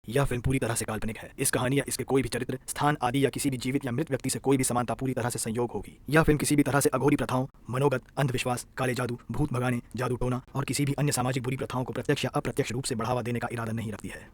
यह फिल्म पूरी तरह से काल्पनिक है। इस कहानी या इसके कोई भी चरित्र, स्थान आदि या किसी भी जीवित या मृत व्यक्ति से कोई भी समानता पूरी तरह से संयोग होगी। यह फिल्म किसी भी तरह से अघोरी प्रथाओं, मनोगत, अंधविश्वास, काले जादू, भूत भगाने, जादू टोना और किसी भी अन्य सामाजिक बुरी प्रथाओं को प्रत्यक्ष या अप्रत्यक्ष रूप से बढ़ावा देने का इरादा नहीं रखती है।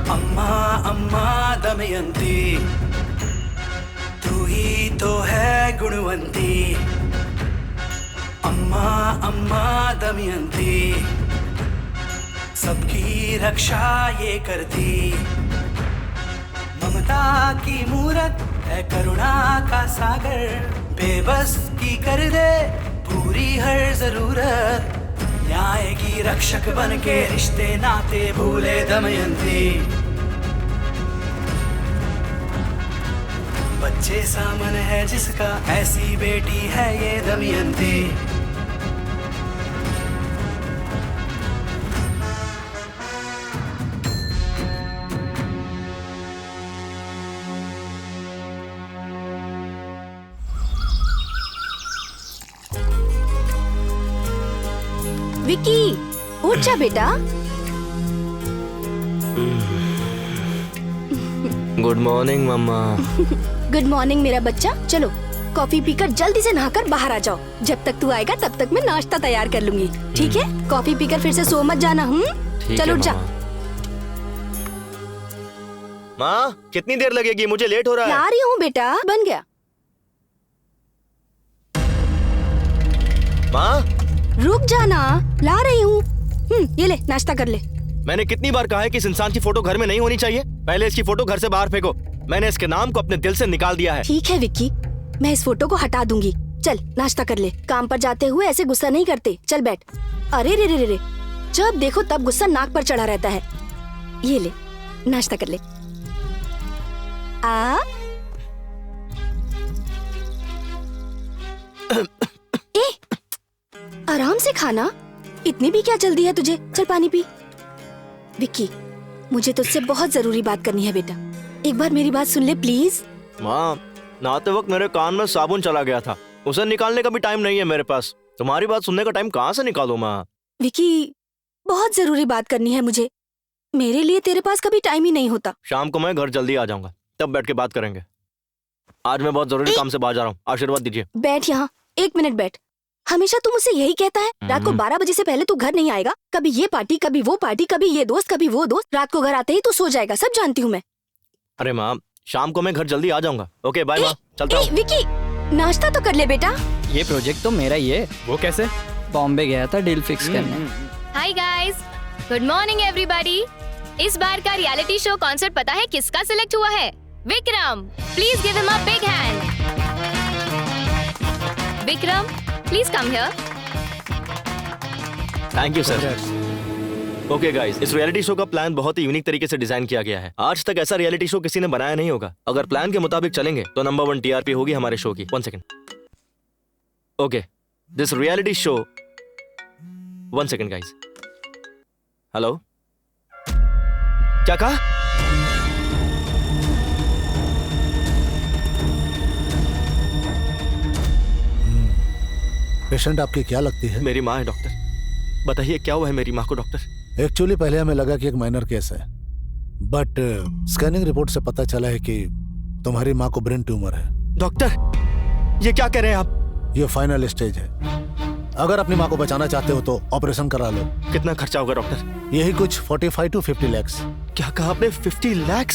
अम्मा अम्मा दमयंती, तू ही तो है गुणवंती। अम्मा अम्मा दमयंती, सबकी रक्षा ये करती। ममता की मूरत है, करुणा का सागर, बेबस की कर दे पूरी हर जरूरत। न्याय की रक्षक बन के रिश्ते नाते भूले दमयंती। बच्चे सा मन है जिसका, ऐसी बेटी है ये दमयंती। विक्की, उठ जा बेटा। गुड मॉर्निंग मम्मा। गुड मॉर्निंग मेरा बच्चा। चलो कॉफी पीकर जल्दी से नहाकर बाहर आ जाओ। जब तक तू आएगा तब तक मैं नाश्ता तैयार कर लूंगी, ठीक है? कॉफी पीकर फिर से सो मत जाना। चलो उठ जा। माँ कितनी देर लगेगी? मुझे लेट हो रहा है। ला रही हूँ बेटा, बन गया। माँ रुक जाना, ला रही हूँ। ये ले, नाश्ता कर ले। मैंने कितनी बार कहा है कि इस इंसान की फोटो घर में नहीं होनी चाहिए। पहले इसकी फोटो घर से बाहर फेंको। मैंने इसके नाम को अपने दिल से निकाल दिया है। ठीक है विक्की, मैं इस फोटो को हटा दूंगी। चल नाश्ता कर ले। काम पर जाते हुए ऐसे गुस्सा नहीं करते। चल बैठ। अरे रे रे रे, जब देखो तब गुस्सा नाक पर चढ़ा रहता है। ये ले, नाश्ता कर ले। आराम से खाना, इतनी भी क्या जल्दी है तुझे? चल पानी पी। विक्की, मुझे तुझसे बहुत जरूरी बात करनी है बेटा। एक बार मेरी बात सुन ले प्लीज। माँ नहाते वक्त मेरे कान में साबुन चला गया था, उसे निकालने का भी टाइम नहीं है मेरे पास। तुम्हारी बात सुनने का टाइम कहाँ से निकालूं माँ? विक्की, बहुत जरूरी बात करनी है मुझे। मेरे लिए तेरे पास कभी टाइम ही नहीं होता। शाम को मैं घर जल्दी आ जाऊंगा, तब बैठ के बात करेंगे। आज मैं बहुत जरूरी काम से बाहर जा रहा हूँ, आशीर्वाद दीजिए। बैठ यहाँ, 1 मिनट बैठ। हमेशा तू मुझसे यही कहता है, रात को 12 बजे से पहले तू घर नहीं आएगा। कभी ये पार्टी, कभी वो पार्टी, कभी ये दोस्त, कभी वो दोस्त। रात को घर आते ही तू सो जाएगा, सब जानती हूँ मैं। अरे माँ, शाम को मैं घर जल्दी आ जाऊंगा। ओके बाय माँ, चलता हूँ। विक्की, नाश्ता तो कर ले बेटा। ये प्रोजेक्ट तो मेरा ही है। वो कैसे? बॉम्बे गया था डील फिक्स करने। Hi guys, good morning everybody. इस बार का रियलिटी शो कॉन्सेप्ट पता है किसका सिलेक्ट हुआ है? Vikram. Please give him a big hand. Vikram, please come here. Thank you sir. Okay guys, इस रियलिटी शो का प्लान बहुत ही यूनिक तरीके से डिजाइन किया गया है। आज तक ऐसा रियलिटी शो किसी ने बनाया नहीं होगा। अगर प्लान के मुताबिक चलेंगे तो नंबर 1 टीआरपी होगी हमारे शो की। 1 second. Okay, this reality show 1 second guys. Hello, क्या कहा? पेशेंट आपकी क्या लगती है? मेरी माँ है डॉक्टर। बताइए क्या हुआ है मेरी माँ को डॉक्टर? एक्चुअली पहले हमें लगा कि एक माइनर केस है, बट स्कैनिंग रिपोर्ट से पता चला है कि तुम्हारी माँ को ब्रेन ट्यूमर है। डॉक्टर, ये क्या कह रहे हैं आप? ये फाइनल स्टेज है। अगर अपनी माँ को बचाना चाहते हो तो ऑपरेशन करा लो। कितना खर्चा होगा डॉक्टर? यही कुछ 45 to 50 लाख। क्या कहा आपने? 50 लाख?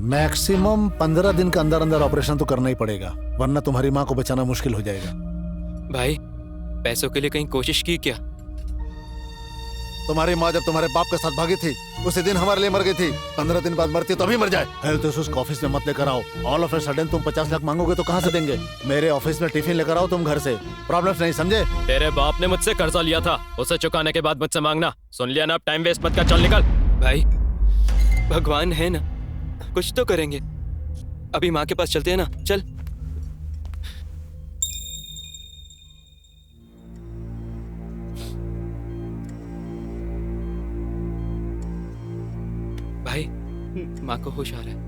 मैक्सिमम 15 दिन के अंदर अंदर ऑपरेशन तो करना ही पड़ेगा, वरना तुम्हारी माँ को बचाना मुश्किल हो जाएगा। भाई, पैसों के लिए कहीं कोशिश की क्या? तुम्हारी माँ जब तुम्हारे बाप के साथ भागी थी उसी दिन हमारे लिए मर गई थी। 15 दिन बाद मरती तो अभी मर जाए। हेल्थ इश्यूज को ऑफिस में मत लेकर आओ। ऑल ऑफ ए सडन तुम 50 लाख मांगोगे तो कहाँ से देंगे? मेरे ऑफिस में टिफिन लेकर आओ तुम घर से। प्रॉब्लम्स नहीं समझे? तेरे बाप ने मुझसे कर्जा लिया था, उसे चुकाने के बाद मुझसे मांगना। सुन लिया ना? अब टाइम वेस्ट मत कर, चल निकल। भाई भगवान है ना, कुछ तो करेंगे। अभी माँ के पास चलते हैं ना, चल। भाई माँ को होश आ रहा है।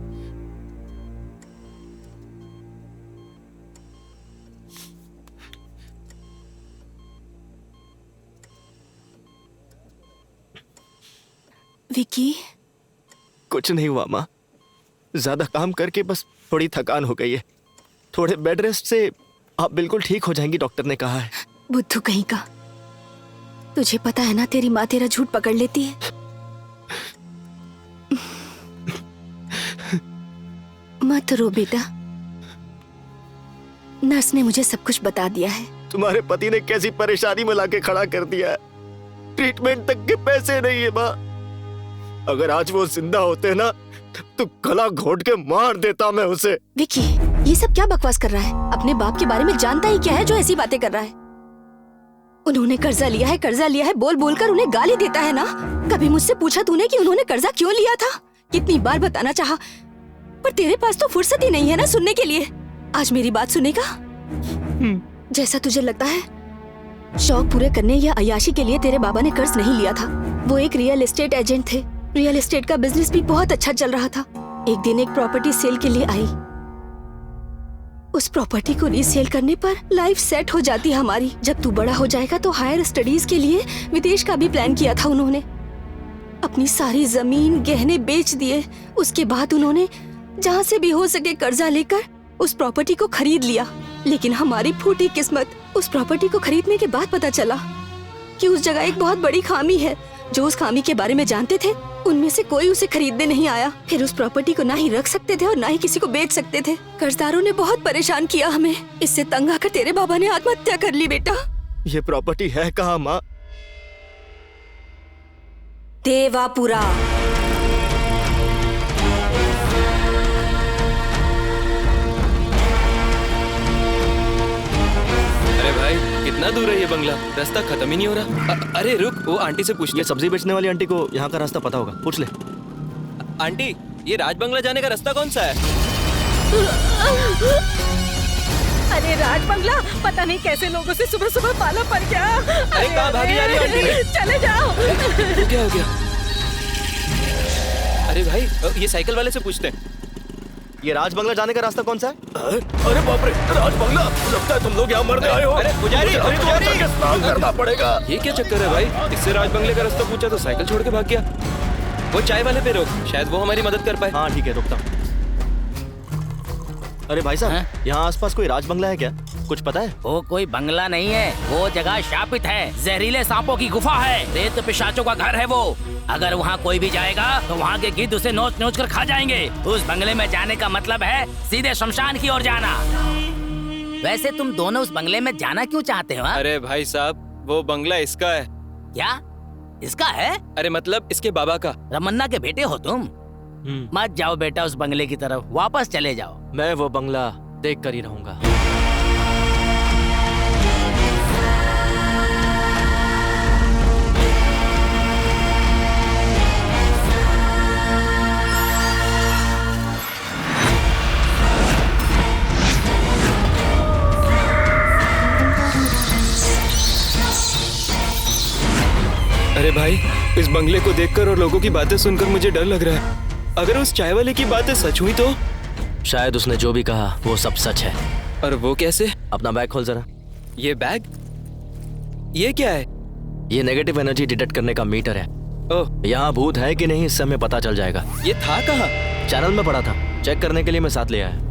विकी, कुछ नहीं हुआ माँ, ज्यादा काम करके बस थोड़ी थकान हो गई है। थोड़े बेड रेस्ट से आप बिल्कुल ठीक हो जाएंगी, डॉक्टर ने कहा है। बुद्धू कहीं का, तुझे पता है ना तेरी माँ तेरा झूठ पकड़ लेती है। मत रो बेटा, नर्स ने मुझे सब कुछ बता दिया है। तुम्हारे पति ने कैसी परेशानी में लाके खड़ा कर दिया है, ट्रीटमेंट तक के पैसे नहीं है माँ। अगर आज वो जिंदा होते ना तो गला घोट के मार देता मैं उसे। विकी, ये सब क्या बकवास कर रहा है? अपने बाप के बारे में जानता ही क्या है जो ऐसी बातें कर रहा है? उन्होंने कर्जा लिया है बोल बोल कर उन्हें गाली देता है ना। कभी मुझसे पूछा तूने कि उन्होंने कर्जा क्यों लिया था? कितनी बार बताना चाहा, पर तेरे पास तो फुर्सत ही नहीं है ना सुनने के लिए। आज मेरी बात सुनेगा? जैसा तुझे लगता है, शौक पूरे करने या अय्याशी के लिए तेरे बाबा ने कर्ज नहीं लिया था। वो एक रियल एस्टेट एजेंट थे। रियल एस्टेट का बिजनेस भी बहुत अच्छा चल रहा था। एक दिन एक प्रॉपर्टी सेल के लिए आई। उस प्रॉपर्टी को रीसेल करने पर लाइफ सेट हो जाती हमारी। जब तू बड़ा हो जाएगा तो हायर स्टडीज के लिए विदेश का भी प्लान किया था उन्होंने। अपनी सारी जमीन गहने बेच दिए। उसके बाद उन्होंने जहाँ से भी हो सके कर्जा लेकर उस प्रॉपर्टी को खरीद लिया। लेकिन हमारी फूटी किस्मत, उस प्रॉपर्टी को खरीदने के बाद पता चला कि उस जगह एक बहुत बड़ी खामी है। जो उस खामी के बारे में जानते थे उनमें से कोई उसे खरीदने नहीं आया। फिर उस प्रॉपर्टी को ना ही रख सकते थे और ना ही किसी को बेच सकते थे। कर्जदारों ने बहुत परेशान किया हमें। इससे तंग आकर तेरे बाबा ने आत्महत्या कर ली। बेटा, ये प्रॉपर्टी है कहाँ माँ? देवापुरा। अरे भाई कितना दूर है ये बंगला? रास्ता खत्म ही नहीं हो रहा। अरे रुक, वो आंटी से पूछ ले। ये सब्जी बेचने वाली आंटी को यहाँ का रास्ता पता होगा, पूछ ले। आंटी, ये राज बंगला जाने का रास्ता कौन सा है? अरे राज बंगला, पता नहीं कैसे लोगों से सुबह सुबह पाला पड़ गया। अरे कहाँ भागी जा रही है आंटी? चले जाओ। क्या हो गया? अरे भाई, ये साइकिल वाले से पूछते हैं। ये राज बंगला जाने का रास्ता कौन सा है? अरे बाप रे, राज बंगला! लगता है तुम लोग यहाँ मरने आए हो। अरे पुजारी, स्नान करना पड़ेगा। ये क्या चक्कर है भाई? इससे राज बंगले का रास्ता पूछा तो साइकिल छोड़ के भाग गया। वो चाय वाले पे रोक, शायद वो हमारी मदद कर पाए। हाँ ठीक है, रुकता हूँ। अरे भाई साहब, यहाँ आसपास कोई राज बंगला है क्या? कुछ पता है? वो कोई बंगला नहीं है, वो जगह शापित है। जहरीले सांपों की गुफा है, रेत पिशाचों का घर है वो। अगर वहाँ कोई भी जाएगा तो वहाँ के गिद्ध उसे नोच नोच कर खा जाएंगे। उस बंगले में जाने का मतलब है सीधे शमशान की ओर जाना। वैसे तुम दोनों उस बंगले में जाना क्यों चाहते हो? अरे भाई साहब, वो बंगला इसका है। क्या इसका है? अरे मतलब इसके बाबा का। रमन्ना के बेटे हो तुम? मत जाओ बेटा उस बंगले की तरफ, वापस चले जाओ। मैं वो बंगला देख कर ही रहूंगा। अरे भाई, इस बंगले को देखकर और लोगों की बातें सुनकर मुझे डर लग रहा है। अगर उस चाय वाले की बातें सच हुई तो? शायद उसने जो भी कहा वो सब सच है। और वो कैसे? अपना बैग खोल जरा। ये बैग? ये क्या है? ये नेगेटिव एनर्जी डिटेक्ट करने का मीटर है। ओह, यहाँ भूत है कि नहीं इससे हमें पता चल जाएगा। ये था कहाँ? चैनल में पड़ा था, चेक करने के लिए मैं साथ ले आया।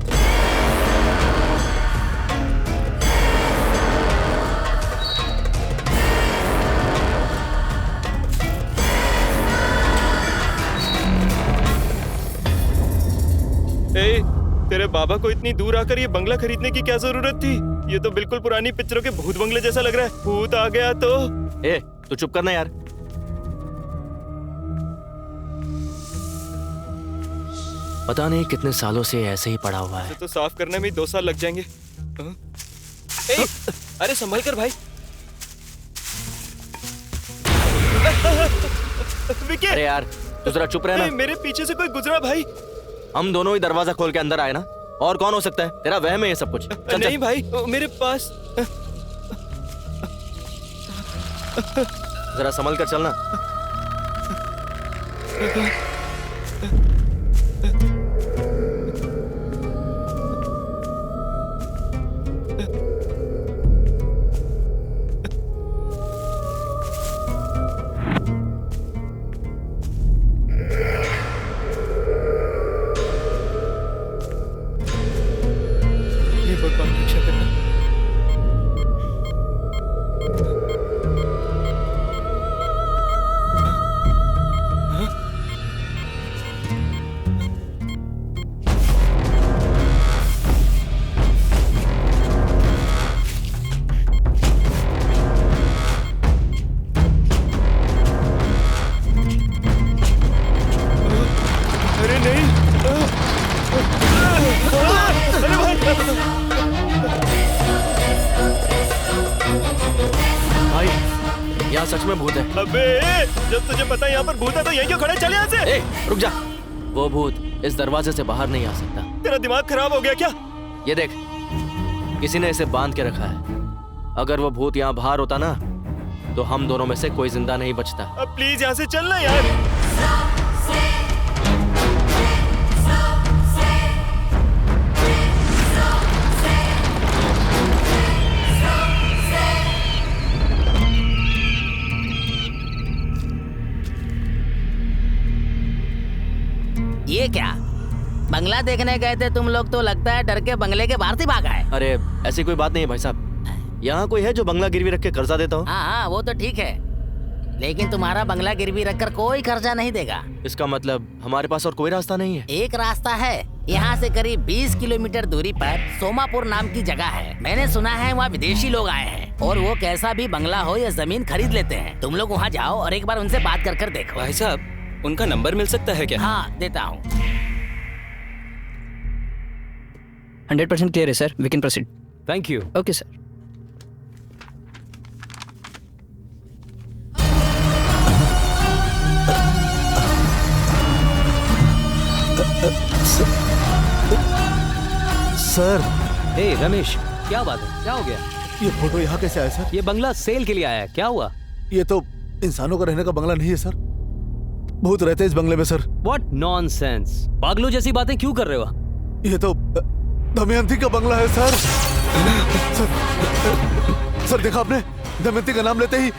तेरे बाबा को इतनी दूर आकर ये बंगला खरीदने की क्या जरूरत थी? ये तो बिल्कुल पुरानी पिक्चरों के भूत बंगले जैसा लग रहा है। भूत आ गया तो? ए, तू चुप करना यार। पता नहीं कितने सालों से ऐसे ही पड़ा हुआ है। तो साफ करने में 2 साल लग जाएंगे। हाँ? ए, अरे संभल कर भाई। विकी! अरे यार तू जरा चुप रहना। मेरे पीछे से कोई गुजरा भाई। हम दोनों ही दरवाजा खोल के अंदर आए ना, और कौन हो सकता है? तेरा वहम है ये सब कुछ। चल, नहीं चल। भाई, मेरे पास जरा संभल कर चलना। ये भगवान रक्षा करना। अरे नहीं। अरे भाई यहाँ सच में भूत है। अबे जब तुझे पता है यहाँ पर भूत है तो यहीं क्यों खड़े? चल यहाँ से। ए, रुक जा। वो भूत इस दरवाजे से बाहर नहीं आ सकता। तेरा दिमाग खराब हो गया क्या? ये देख, किसी ने इसे बांध के रखा है। अगर वो भूत यहाँ बाहर होता ना, तो हम दोनों में से कोई जिंदा नहीं बचता। अब प्लीज यहाँ से चलना यार। ये क्या बंगला देखने गए थे तुम लोग? तो लगता है डर के बंगले के बाहर से भागा है। अरे ऐसी कोई बात नहीं है भाई साहब। यहाँ कोई है जो बंगला गिरवी रख के कर्जा देता हो? हाँ वो तो ठीक है, लेकिन तुम्हारा बंगला गिरवी रखकर कोई कर्जा नहीं देगा। इसका मतलब हमारे पास और कोई रास्ता नहीं है? एक रास्ता है। यहाँ से करीब 20 किलोमीटर दूरी पर सोमापुर नाम की जगह है। मैंने सुना है वहाँ विदेशी लोग आए हैं और वो कैसा भी बंगला हो या जमीन खरीद लेते हैं। तुम लोग वहाँ जाओ और एक बार उनसे बात कर देखो। भाई साहब उनका नंबर मिल सकता है क्या? हाँ देता हूँ। 100% क्लियर है sir, we can proceed. Thank you. Okay sir. Sir hey Ramesh, क्या बात है? क्या हो गया? ये फोटो यहाँ कैसे आया सर? ये बंगला सेल के लिए आया है, क्या हुआ? ये तो इंसानों का रहने का बंगला नहीं है सर। भूत रहते हैं इस बंगले में सर। What nonsense! पागलों जैसी बातें क्यों कर रहे हो? ये तो दमयंती का बंगला है सर। सर देखा आपने, दमयंती का नाम लेते ही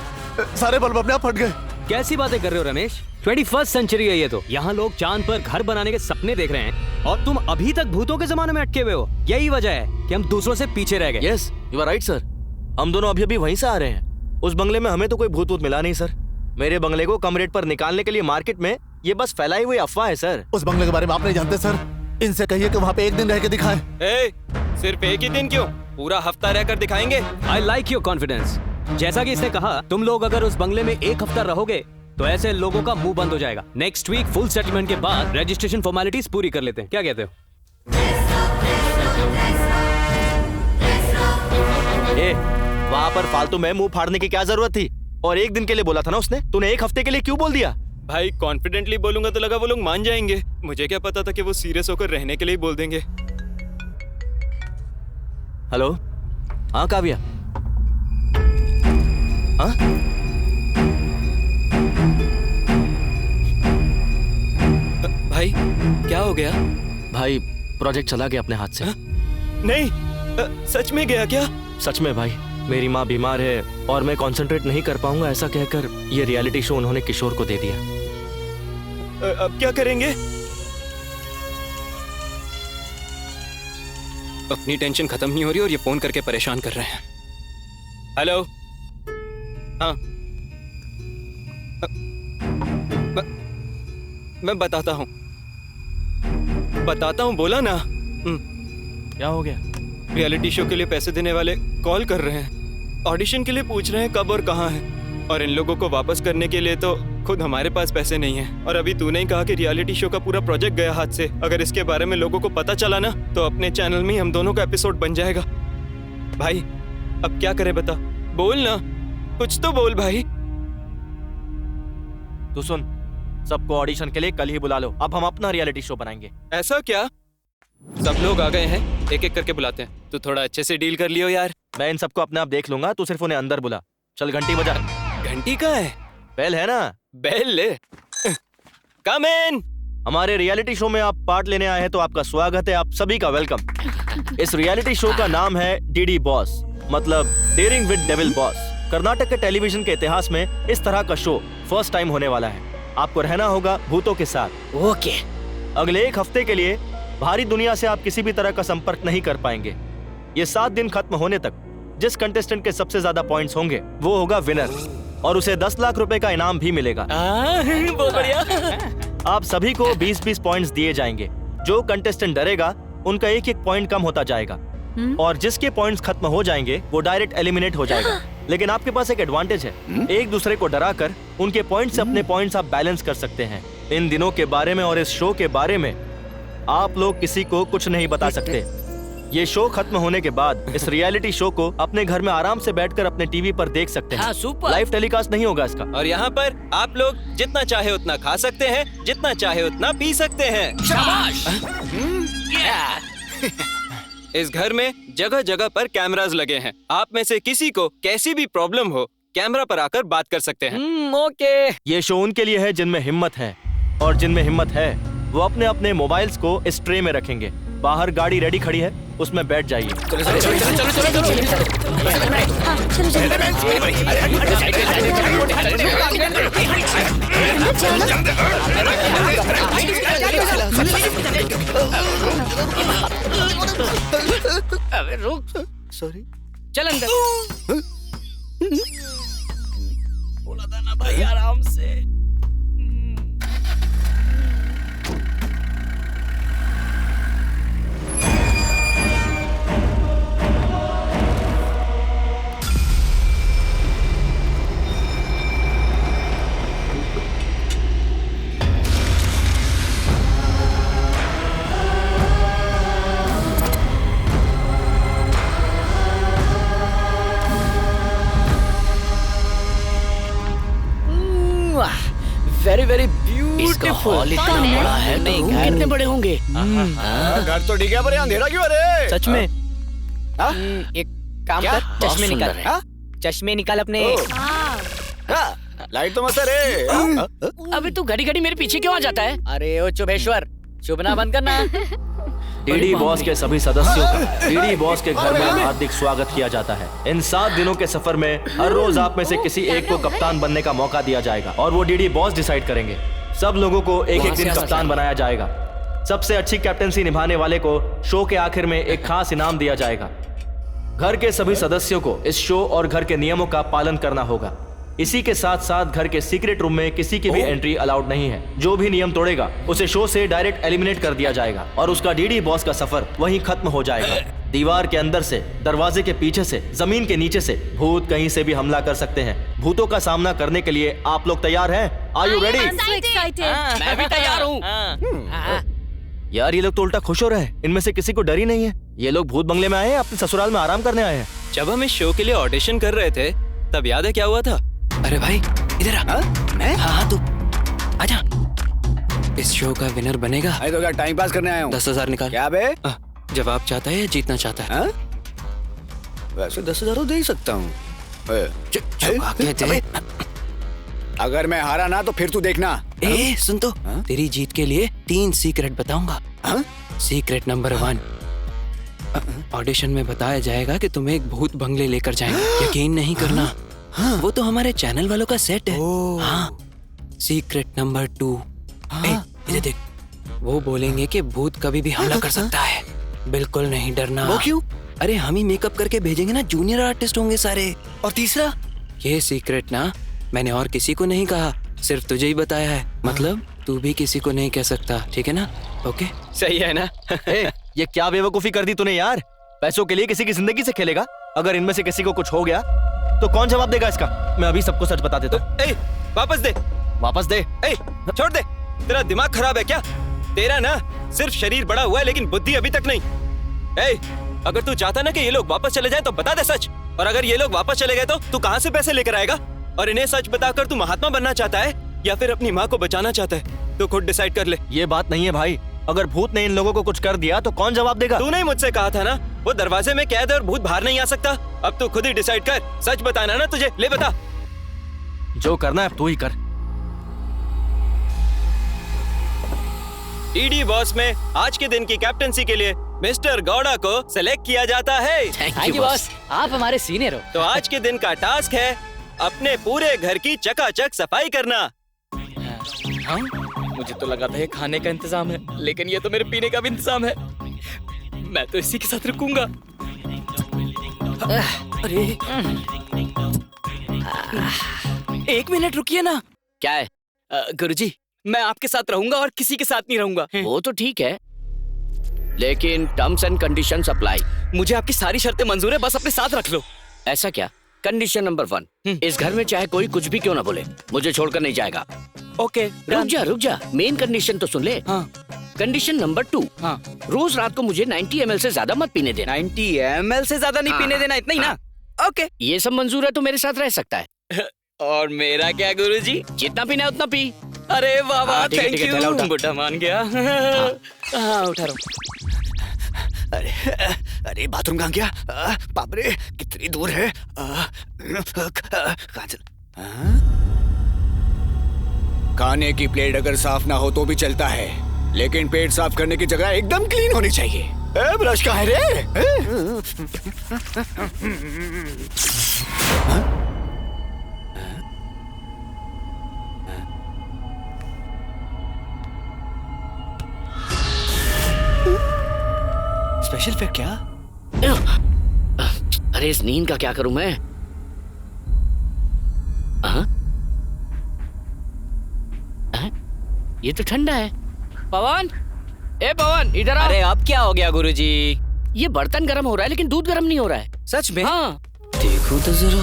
सारे बल्ब अपने आप फट गए। कैसी बातें कर रहे हो रमेश? 21st सेंचुरी है ये तो। यहाँ लोग चांद पर घर बनाने के सपने देख रहे हैं और तुम अभी तक भूतों के जमाने में अटके हुए हो। यही वजह है कि हम दूसरों से पीछे रह गए। Yes you are right sir. हम दोनों अभी वहीं से आ रहे हैं। उस बंगले में हमें तो कोई भूत मिला नहीं सर। मेरे बंगले को कम रेट पर निकालने के लिए मार्केट में ये बस फैलाई हुई अफवाह है सर। उस बंगले के बारे में आप नहीं जानते सर। इनसे कहिए कि वहाँ पे एक दिन रह के दिखाएं। सिर्फ एक ही दिन क्यों, पूरा हफ्ता रहकर दिखाएंगे। I like your confidence. जैसा कि इसने कहा, तुम लोग अगर उस बंगले में एक हफ्ता रहोगे तो ऐसे लोगों का मुंह बंद हो जाएगा। नेक्स्ट वीक फुल सेटलमेंट के बाद रजिस्ट्रेशन फॉर्मेलिटीज पूरी कर लेते हैं। क्या कहते हो? वहाँ पर फालतू में मुंह फाड़ने की क्या जरूरत थी? और एक दिन के लिए बोला था ना उसने, तूने एक हफ्ते के लिए क्यों बोल दिया? भाई कॉन्फिडेंटली बोलूंगा तो लगा वो लोग मान जाएंगे। मुझे क्या पता था कि वो सीरियस होकर रहने के लिए बोल देंगे। हेलो, हाँ काव्या। हाँ भाई क्या हो गया? भाई प्रोजेक्ट चला गया अपने हाथ से। नहीं, सच में गया क्या? सच में भाई, मेरी माँ बीमार है और मैं कंसंट्रेट नहीं कर पाऊंगा, ऐसा कहकर ये रियलिटी शो उन्होंने किशोर को दे दिया। अब क्या करेंगे? अपनी टेंशन खत्म नहीं हो रही और ये फोन करके परेशान कर रहे हैं। हेलो, हाँ मैं बताता हूँ बोला ना। क्या हो गया? रियलिटी शो के लिए पैसे देने वाले कॉल कर रहे हैं। ऑडिशन के लिए पूछ रहे हैं कब और कहाँ है, और इन लोगों को वापस करने के लिए तो खुद हमारे पास पैसे नहीं है और अभी तूने ही कहा कि रियलिटी शो का पूरा प्रोजेक्ट गया हाथ से। अगर इसके बारे में लोगों को पता चला ना तो अपने चैनल में ही हम दोनों का एपिसोड बन जाएगा। भाई अब क्या करें बता, बोल ना, कुछ तो बोल भाई। तू सुन, सबको ऑडिशन के लिए कल ही बुला लो। अब हम अपना रियलिटी शो बनाएंगे। ऐसा क्या? सब लोग आ गए हैं, एक एक करके बुलाते हैं। तू थोड़ा अच्छे से डील कर लियो यार। मैं इन सबको अपने आप देख लूंगा, तू सिर्फ उन्हें अंदर बुला। चल घंटी बजा। घंटी कहाँ है? बेल है ना? बेल ले। कम इन। हमारे रियलिटी शो में आप पार्ट लेने आए हैं तो आपका स्वागत है, आप सभी का वेलकम। इस रियलिटी शो का नाम है डीडी बॉस, मतलब daring with devil boss. Karnataka के टेलीविजन के इतिहास में इस तरह का शो फर्स्ट टाइम होने वाला है। आपको रहना होगा भूतों के साथ। ओके। अगले 1 हफ्ते के लिए बाहरी दुनिया से आप किसी भी तरह का संपर्क नहीं कर पाएंगे। ये 7 दिन खत्म होने तक जिस कंटेस्टेंट के सबसे ज्यादा पॉइंट्स होंगे वो होगा विनर और उसे 10 लाख रुपए का इनाम भी मिलेगा। बहुत बढ़िया। आप सभी को 20-20 पॉइंट्स दिए जाएंगे। जो कंटेस्टेंट डरेगा उनका 1-1 पॉइंट कम होता जाएगा और जिसके पॉइंट्स खत्म हो जाएंगे वो डायरेक्ट एलिमिनेट हो जाएगा। लेकिन आपके पास एक एडवांटेज है, एक दूसरे को डराकर उनके पॉइंट से अपने पॉइंट्स आप बैलेंस कर सकते हैं। इन दिनों के बारे में और इस शो के बारे में आप लोग किसी को कुछ नहीं बता सकते। ये शो खत्म होने के बाद इस रियलिटी शो को अपने घर में आराम से बैठकर अपने टीवी पर देख सकते हैं। लाइव टेलीकास्ट नहीं होगा इसका। और यहाँ पर आप लोग जितना चाहे उतना खा सकते हैं, जितना चाहे उतना पी सकते हैं। शाबाश। इस घर में जगह जगह पर कैमरास लगे हैं। आप में से किसी को कैसी भी प्रॉब्लम हो कैमरा पर आकर बात कर सकते हैं। ओके। ये शो उनके लिए है जिनमें हिम्मत है, और जिनमें हिम्मत है वो अपने अपने मोबाइल्स को इस ट्रे में रखेंगे। बाहर गाड़ी रेडी खड़ी है, उसमें बैठ जाइए। अबे रुक। सॉरी। चल अंदर। बोला था ना भाई आराम से। Very very beautiful. बड़ा है नहीं, कितने बड़े होंगे? घर तो ठीक है पर अंधेरा क्यों? अरे सच में। एक काम कर, चश्मे निकाल। चश्मे निकाल अपने। लाइट तो मत रे। अबे तू घड़ी घड़ी मेरे पीछे क्यों आ जाता है? अरे ओ चुभेश्वर, चुभना बंद करना। डीडी बॉस के सभी सदस्यों का डीडी बॉस के घर में हार्दिक स्वागत किया जाता है। इन 7 दिनों के सफर में हर रोज आप में से किसी एक को कप्तान बनने का मौका दिया जाएगा और वो डीडी बॉस डिसाइड करेंगे। सब लोगों को एक-एक दिन कप्तान बनाया जाएगा। सबसे अच्छी कैप्टनसी निभाने वाले को शो के आखिर में एक खास इनाम दिया जाएगा। घर के सभी सदस्यों को इस शो और घर के नियमों का पालन करना होगा। इसी के साथ साथ घर के सीक्रेट रूम में किसी की भी एंट्री अलाउड नहीं है। जो भी नियम तोड़ेगा उसे शो से डायरेक्ट एलिमिनेट कर दिया जाएगा और उसका डीडी बॉस का सफर वहीं खत्म हो जाएगा। दीवार के अंदर से, दरवाजे के पीछे से, जमीन के नीचे से भूत कहीं से भी हमला कर सकते हैं। भूतों का सामना करने के लिए आप लोग तैयार हैं? Are you ready? मैं भी तैयार हूँ। यार ये लोग तो उल्टा खुश हो रहे हैं। इनमें से किसी को डर ही नहीं है। ये लोग भूत बंगले में आए हैं, अपने ससुराल में आराम करने आए हैं। जब हम इस शो के लिए ऑडिशन कर रहे थे तब याद है क्या हुआ था? अरे भाई इधर आ। मैं? हाँ तू आजा। इस शो का विनर बनेगा। अरे तो क्या टाइम पास करने आया हूँ? 10,000 निकाल। क्या बे? जवाब चाहता है या जीतना चाहता है? वैसे 10,000 तो दे ही सकता हूँ। अगर मैं हारा ना तो फिर तू देखना। सुन तो, तेरी जीत के लिए 3 सीक्रेट बताऊंगा। सीक्रेट नंबर 1, ऑडिशन में बताया जाएगा कि तुम्हें एक भूत बंगले लेकर जाएंगे। यकीन नहीं करना, वो तो हमारे चैनल वालों का सेट है। हाँ। सीक्रेट नंबर 2, इधर देख, वो बोलेंगे कि भूत कभी भी हमला कर सकता है, बिल्कुल नहीं डरना। वो क्यों? अरे हम ही मेकअप करके भेजेंगे ना, जूनियर आर्टिस्ट होंगे सारे। और तीसरा? ये सीक्रेट ना मैंने और किसी को नहीं कहा, सिर्फ तुझे ही बताया है। मतलब तू भी किसी को नहीं कह सकता, ठीक है ना? ओके, सही है ना? ये क्या बेवकूफी कर दी तूने यार। पैसों के लिए किसी की जिंदगी से खेलेगा। अगर इनमें से किसी को कुछ हो गया तो कौन जवाब देगा इसका? मैं अभी सबको सच बता देता हूँ। वापस दे। वापस दे। ए, छोड़ दे। तेरा दिमाग खराब है क्या? तेरा ना सिर्फ शरीर बड़ा हुआ है लेकिन बुद्धि अभी तक नहीं। ए, अगर तू चाहता ना कि ये लोग वापस चले जाएं तो बता दे सच। और अगर ये लोग वापस चले गए तो तू कहाँ से पैसे लेकर आएगा? और इन्हें सच बताकर तू महात्मा बनना चाहता है या फिर अपनी माँ को बचाना चाहता है? तो खुद डिसाइड कर ले। ये बात नहीं है भाई, अगर भूत ने इन लोगों को कुछ कर दिया तो कौन जवाब देगा? तूने ही मुझसे कहा था ना वो दरवाजे में कैद है और भूत बाहर नहीं आ सकता। अब तू खुद ही डिसाइड कर, सच बताना ना तुझे। ले बता। जो करना है तू ही कर। ईडी बॉस में आज के दिन की कैप्टनसी के लिए मिस्टर गौड़ा को सिलेक्ट किया जाता है। थैंक यू बॉस, आप हमारे सीनियर हो। तो आज के दिन का टास्क है अपने पूरे घर की चकाचक सफाई करना। हाँ? मुझे तो लगा था ये खाने का इंतजाम है, लेकिन ये तो मेरे पीने का भी इंतजाम है। मैं तो इसी के साथ रुकूंगा। अरे एक मिनट रुकिए ना। क्या है? गुरुजी, मैं आपके साथ रहूंगा और किसी के साथ नहीं रहूंगा। वो तो ठीक है, लेकिन टर्म्स एंड कंडीशंस अप्लाई। मुझे आपकी सारी शर्तें मंजूर है, बस अपने साथ रख लो। ऐसा क्या? कंडीशन नंबर 1, इस घर में चाहे कोई कुछ भी क्यों ना बोले, मुझे छोड़कर नहीं जाएगा। ओके, रुक जा, मेन कंडीशन तो सुन ले। हाँ। कंडीशन नंबर 2, हाँ। रोज रात को मुझे 90 ml से ज्यादा मत पीने देना। 90 ml से ज्यादा नहीं पीने देना, इतना ही ना? ओके, ये सब मंजूर है तो मेरे साथ रह सकता है। और मेरा क्या गुरुजी? जितना पीना है उतना पी। अरे वाह वाह, ठीक है, थैंक ठीक है, चला उठा। यू। बुड्ढा मान गया। हाँ, उठा रहा हूँ। अरे बाथरूम कहाँ गया? बाप रे, कितनी दूर है? कहाँ चल? खाने की प्लेट अगर साफ ना हो तो भी चलता है, लेकिन पेट साफ करने की जगह एकदम क्लीन होनी चाहिए। ब्रश कहाँ है रे? स्पेशल इफेक्ट क्या? अरे इस नींद का क्या करूं मैं? ये तो ठंडा है। पवन, ए पवन, इधर आ। अरे अब क्या हो गया गुरुजी? ये बर्तन गर्म हो रहा है लेकिन दूध गर्म नहीं हो रहा है। सच में? हाँ, देखो तो जरा।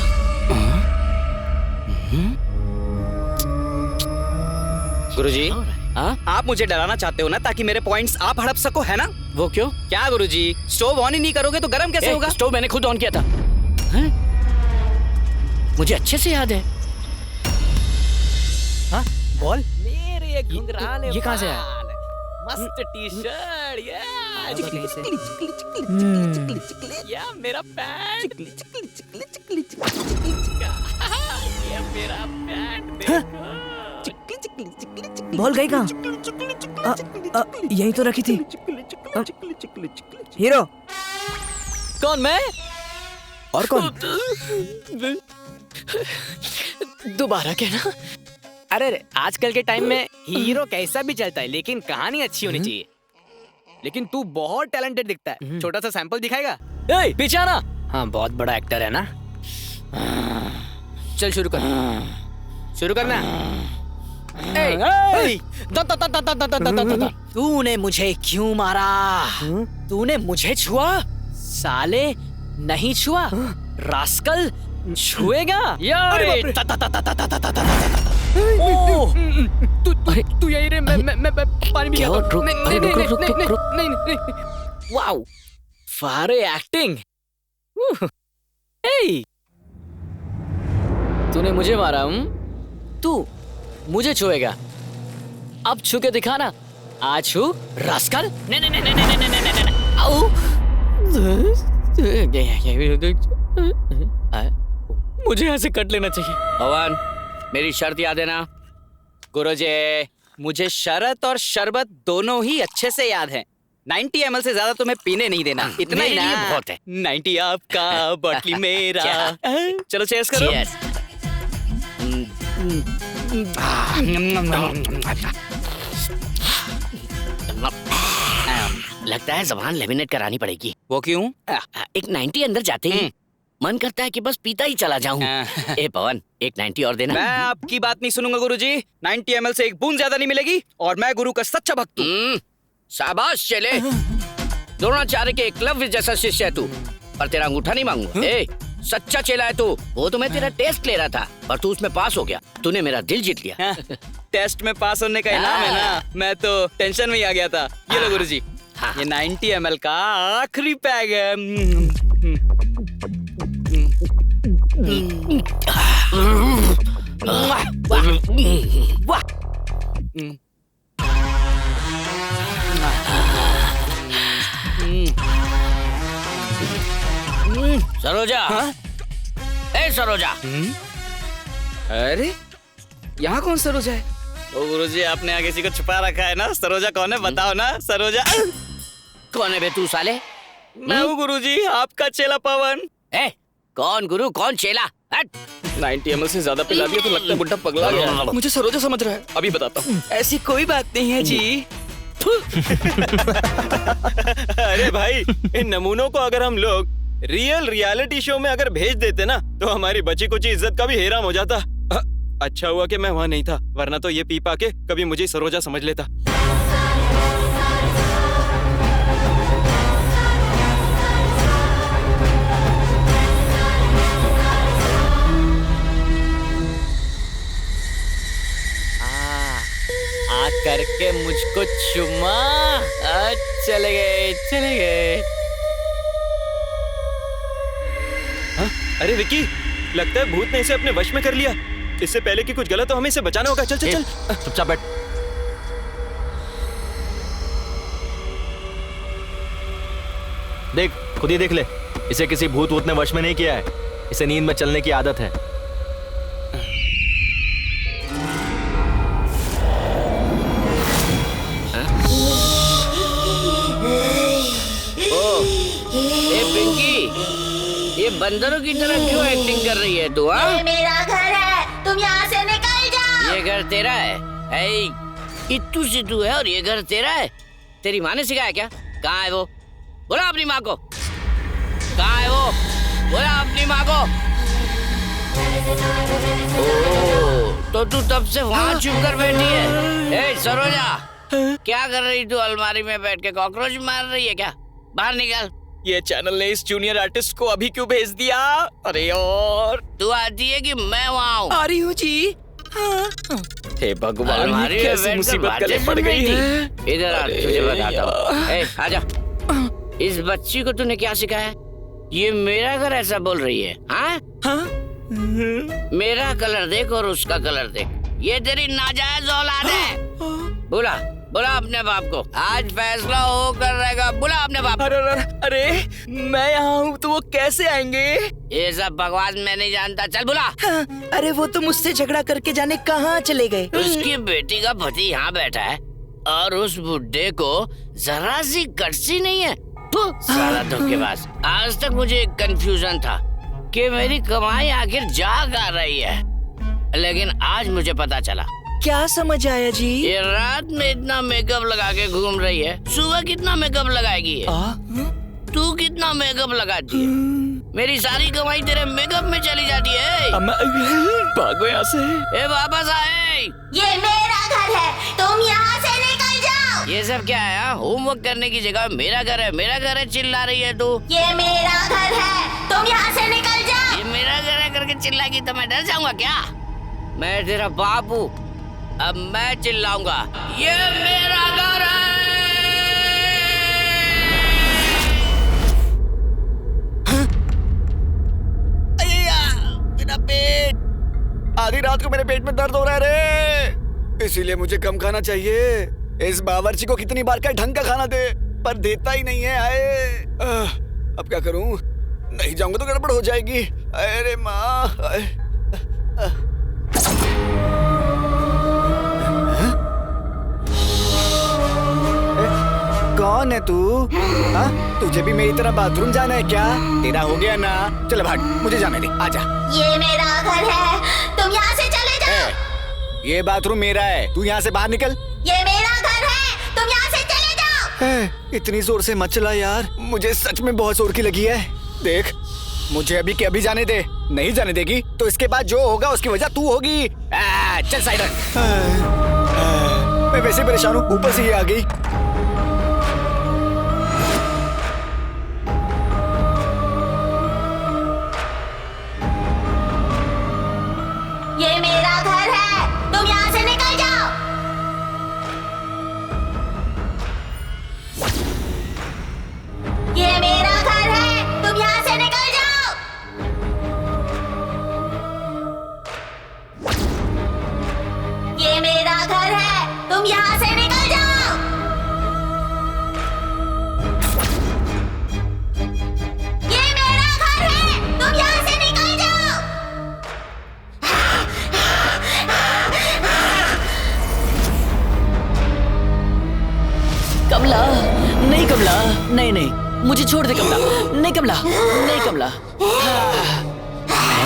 गुरुजी, हाँ? आप मुझे डराना चाहते हो ना, ताकि मेरे पॉइंट्स आप हड़प सको, है ना? वो क्यों? क्या गुरुजी, स्टोव ऑन ही नहीं करोगे तो गर्म कैसे होगा? स्टोव मैंने खुद ऑन किया था। हैं? मुझे अच्छे से याद है। हाँ? बॉल? मेरे घुंघराले ये कहाँ से आया? मस्त टी शर्ट, या मेरा पैंट, ये मेरा पैंट देखो। बॉल गई कहाँ? यहीं तो रखी थी। हीरो कौन? मैं? और कौन? दोबारा कहना। अरे आजकल के टाइम में हीरो कैसा भी चलता है, लेकिन कहानी अच्छी होनी चाहिए। लेकिन तू बहुत टैलेंटेड दिखता है। छोटा सा सैंपल दिखाएगा? ए, पीछे आना। हाँ, बहुत बड़ा एक्टर है ना। चल शुरू कर। शुरू करना। तूने मुझे क्यों मारा? तूने मुझे छुआ? साले नहीं छुआ, रास्कल छुएगा। तू यही रे, मैं पानी भी नहीं। वाओ, फारे एक्टिंग। तूने मुझे मारा? तू मुझे छुएगा? अब छू के दिखाना। आज छू, रास्कल। मुझे ऐसे कट लेना चाहिए। भगवान, मेरी शर्त याद है ना? गुरुजी, मुझे शरत और शरबत दोनों ही अच्छे से याद है। 90 ml से ज्यादा तुम्हें पीने नहीं देना, इतना ही ना? बहुत है। 90 आपका, बॉटली मेरा। चलो चेयर्स करो। लगता है ज़बान लेमिनेट करानी पड़ेगी। वो क्यों? एक 90 अंदर जाते ही मन करता है कि बस पीता ही चला जाऊं। ए पवन, एक 90 और देना। मैं आपकी बात नहीं सुनूंगा गुरुजी। 90 ml से एक बूंद ज्यादा नहीं मिलेगी, और मैं गुरु का सच्चा भक्त हूँ। शाबाश चले। द्रोणाचार्य के एकलव्य जैसा शिष्य है तू, पर तेरा अंगूठा नहीं मांगूंगा। ए, सच्चा चेला है तू। वो तो मैं तेरा टेस्ट ले रहा था, पर तू उसमें पास हो गया। तूने मेरा दिल जीत लिया। टेस्ट में पास होने का इनाम है ना। मैं तो टेंशन में ही आ गया था। ये लो गुरुजी, ये 90 ml का आखिरी पैग है। सरोजा, ए सरोजा। अरे यहाँ कौन सरोजा है? ओ गुरुजी, आपने आगे किसी को छुपा रखा है ना। सरोजा कौन है बताओ ना। सरोजा कौन है बे तू साले? मैं हूँ गुरुजी, आपका चेला पवन। ए, कौन गुरु कौन चेला? 90 ml से ज्यादा पिला दिया तो लगता है बुड्ढा पगला गया। मुझे सरोजा समझ रहा है, अभी बताता हूँ। ऐसी कोई बात नहीं है जी। अरे भाई, इन नमूनों को अगर हम लोग रियलिटी शो में अगर भेज देते ना, तो हमारी बची कुछ इज्जत का भी हेराम हो जाता। अच्छा हुआ कि मैं वहाँ नहीं था, वरना तो ये पी पा के कभी मुझे सरोजा समझ लेता। आ करके मुझको चुमा। चले गए चले गए। अरे विकी, लगता है भूत ने इसे अपने वश में कर लिया। इससे पहले कि कुछ गलत हो, हमें इसे बचाना होगा। चल चल चल, चुपचाप बैठ। देख, खुद ही देख ले। इसे किसी भूत वूत ने वश में नहीं किया है। इसे नींद में चलने की आदत है। ये बंदरों की तरह क्यों एक्टिंग कर रही है तू? ये मेरा घर है, तुम यहाँ से निकल जाओ। ये घर तेरा है? इत्तू सिद्धू है और ये घर तेरा है? तेरी माँ ने सिखाया क्या? कहाँ है वो? बोला अपनी माँ को। कहाँ है वो? बोला अपनी माँ को। तो तू तब से वहाँ चुप कर बैठी है। ए सरोजा, क्या कर रही तू? अलमारी में बैठ के कॉकरोच मार रही है क्या? बाहर निकल। ये चैनल ने इस जूनियर आर्टिस्ट को अभी क्यों भेज दिया? अरे और तू आती है कि मैं वहाँ हूँ? आ रही हूँ जी। हे भगवान, ये कैसी मुसीबत गले पड़ गई है। इधर आ, तुझे बताता हूँ। आजा। इस बच्ची को तूने क्या सिखाया? ये मेरा घर ऐसा बोल रही है? हाँ? मेरा कलर देख और उसका कलर देख। ये तेरी नाजायज औलाद है। बोला बोला अपने बाप को। आज फैसला हो कर रहेगा। बोला अपने बाप। अरे मैं यहाँ हूँ तो वो कैसे आएंगे? ये सब बकवास मैं नहीं जानता। चल बोला। अरे वो तो मुझसे झगड़ा करके जाने कहाँ चले गए। उसकी बेटी का पति यहाँ बैठा है और उस बुड्ढे को जरा सी कटसी नहीं है। सारा धोखेबाज। आज तक मुझे एक कंफ्यूजन था कि मेरी कमाई आखिर जा कहाँ रही है, लेकिन आज मुझे पता चला। क्या समझ आया जी? ये रात में इतना मेकअप लगा के घूम रही है, सुबह कितना मेकअप लगाएगी ये? तू कितना मेकअप लगाती है? मेरी सारी कमाई तेरे मेकअप में चली जाती है। भागो यहाँ से। ए वापस आए। ये मेरा घर है, तुम यहाँ से निकल जाओ। ये सब क्या है? होमवर्क करने की जगह मेरा घर है चिल्ला रही है तू। ये मेरा घर है, तुम यहाँ से निकल जाओ। ये मेरा घर है करके चिल्लाएगी तो मैं डर जाऊंगा क्या? मैं तेरा बाप हूँ, अब मैं चिल्लाऊंगा। ये मेरा घर है। मेरा पेट, आधी रात को मेरे पेट में दर्द हो रहा है रे, इसीलिए मुझे कम खाना चाहिए। इस बावर्ची को कितनी बार क्या ढंग का खाना दे, पर देता ही नहीं है। आए अब क्या करूं? नहीं जाऊंगा तो गड़बड़ हो जाएगी। अरे माँ, कौन है तू? तुझे भी मेरी तरह बाथरूम जाना है क्या? तेरा हो गया ना, चल भाग, मुझे जाने दे, आजा। ये मेरा घर है, तुम यहाँ से चले जाओ। ये बाथरूम मेरा है, तू यहाँ से बाहर निकल। ये मेरा घर है, तुम यहाँ से चले जाओ। इतनी जोर से मत चला यार, मुझे सच में बहुत जोर की लगी है। देख, मुझे अभी के अभी जाने दे। नहीं जाने देगी तो इसके बाद जो होगा उसकी वजह तू होगी। चल साइड रख। मैं वैसे परेशान हूँ, ऊपर से ये आ गई। ये मेरा घर है, तुम यहाँ से निकल जाओ। ये मेरा घर है, तुम यहाँ से निकल जाओ। ये मेरा घर है, तुम यहाँ से निकल जाओ। ये मेरा घर है, तुम यहाँ से निकल जाओ। कमला, नहीं कमला, नहीं नहीं, मुझे छोड़ दे कमला, नहीं कमला, नहीं कमला।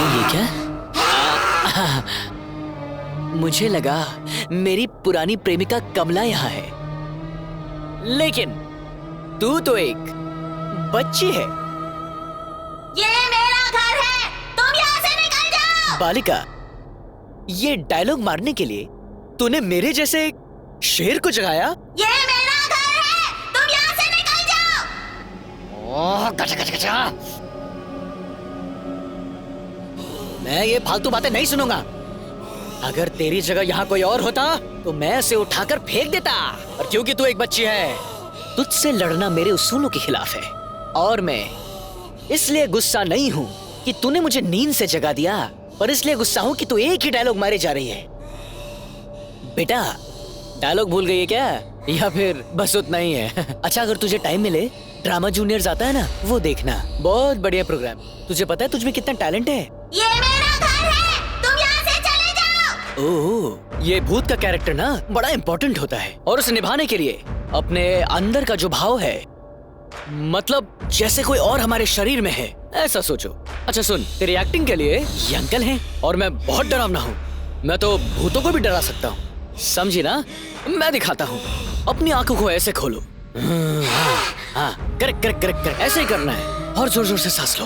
ये क्या? मुझे लगा मेरी पुरानी प्रेमिका कमला यहाँ है, लेकिन तू तो एक बच्ची है। ये मेरा घर है, तुम यहाँ से निकल जाओ। बालिका, ये डायलॉग मारने के लिए तूने मेरे जैसे एक शेर को जगाया? ये मेरा घर है, तुम यहाँ से निकल जाओ। ओह, गचा गचा गचा। मैं ये फालतू बातें नहीं सुनूंगा। अगर तेरी जगह यहाँ कोई और होता तो मैं उसे उठाकर फेंक देता, और क्योंकि तू एक बच्ची है, तुझसे लड़ना मेरे उसूलों के खिलाफ है। और मैं इसलिए गुस्सा नहीं हूँ कि तूने मुझे नींद से जगा दिया, पर इसलिए गुस्सा हूँ कि तू एक ही डायलॉग मारे जा रही है। बेटा, डायलॉग भूल गई है क्या, या फिर बस उतना ही है? अच्छा, अगर तुझे टाइम मिले, ड्रामा जूनियर्स आता है ना, वो देखना, बहुत बढ़िया प्रोग्राम। तुझे पता है तुझमें कितना टैलेंट है? ये मेरा घर है, तुम यहाँ से चले जाओ। ओह, ये भूत का कैरेक्टर ना बड़ा इम्पोर्टेंट होता है, और उसे निभाने के लिए अपने अंदर का जो भाव है, मतलब जैसे कोई और हमारे शरीर में है, ऐसा सोचो। अच्छा सुन, तेरी एक्टिंग के लिए ये अंकल हैं, और मैं बहुत डरावना हूँ। मैं तो भूतों को भी डरा सकता हूँ, समझी ना? मैं दिखाता हूँ। अपनी आंखों को ऐसे खोलो। हाँ, करेक्ट करेक्ट करेक्ट करेक्ट, ऐसे ही करना है, और जोर जोर से सांस लो।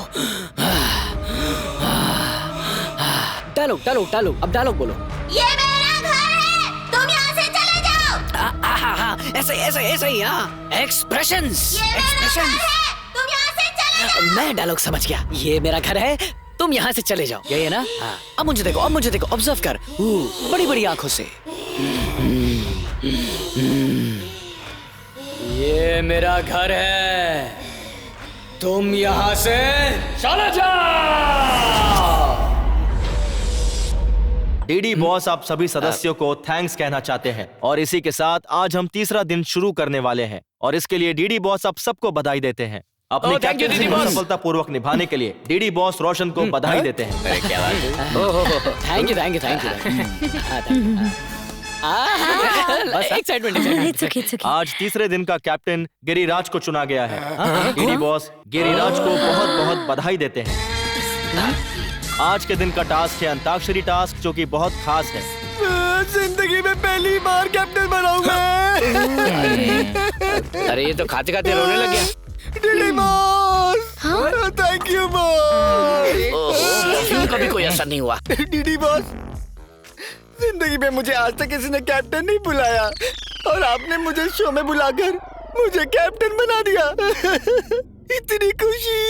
डायलॉग डायलॉग डायलॉग, अब डायलॉग बोलो। ये मेरा घर है, तुम यहाँ से चले जाओ। ऐसे ऐसे ऐसे ही, हाँ, एक्सप्रेशंस ये मेरा घर एक्सप्रेशंस। है, तुम यहाँ से चले जाओ। मैं डायलॉग समझ गया। ये मेरा घर है, तुम यहाँ से चले जाओ, यही है ना? हाँ। अब मुझे देखो, अब मुझे देखो, ऑब्जर्व कर, बड़ी बड़ी आंखों से। ये मेरा घर है, तुम यहाँ से चले जाओ। डीडी बॉस आप सभी सदस्यों को थैंक्स कहना चाहते हैं, और इसी के साथ आज हम तीसरा दिन शुरू करने वाले हैं, और इसके लिए डीडी बॉस आप सबको बधाई देते हैं। अपनी कैप्टनसी को सफलतापूर्वक निभाने के लिए डीडी बॉस रोशन को बधाई देते हैं। अरे क्या बात है। Thank you thank you thank you. Excitement. आज तीसरे दिन का कैप्टन गिरिराज को चुना गया है। डीडी बॉस गिरिराज को बहुत बहुत बधाई देते हैं। आज के दिन का टास्क है अंताक्षरी टास्क, जो कि बहुत खास है। जिंदगी में पहली बार कैप्टन बना हूं मैं। अरे ये तो खाते खाते रोने लग गया। DD boss, thank you boss. कभी कोई असर नहीं हुआ। डीडी बॉस, जिंदगी में मुझे आज तक किसी ने कैप्टन नहीं बुलाया, और आपने मुझे शो में बुलाकर मुझे कैप्टन बना दिया। इतनी खुशी।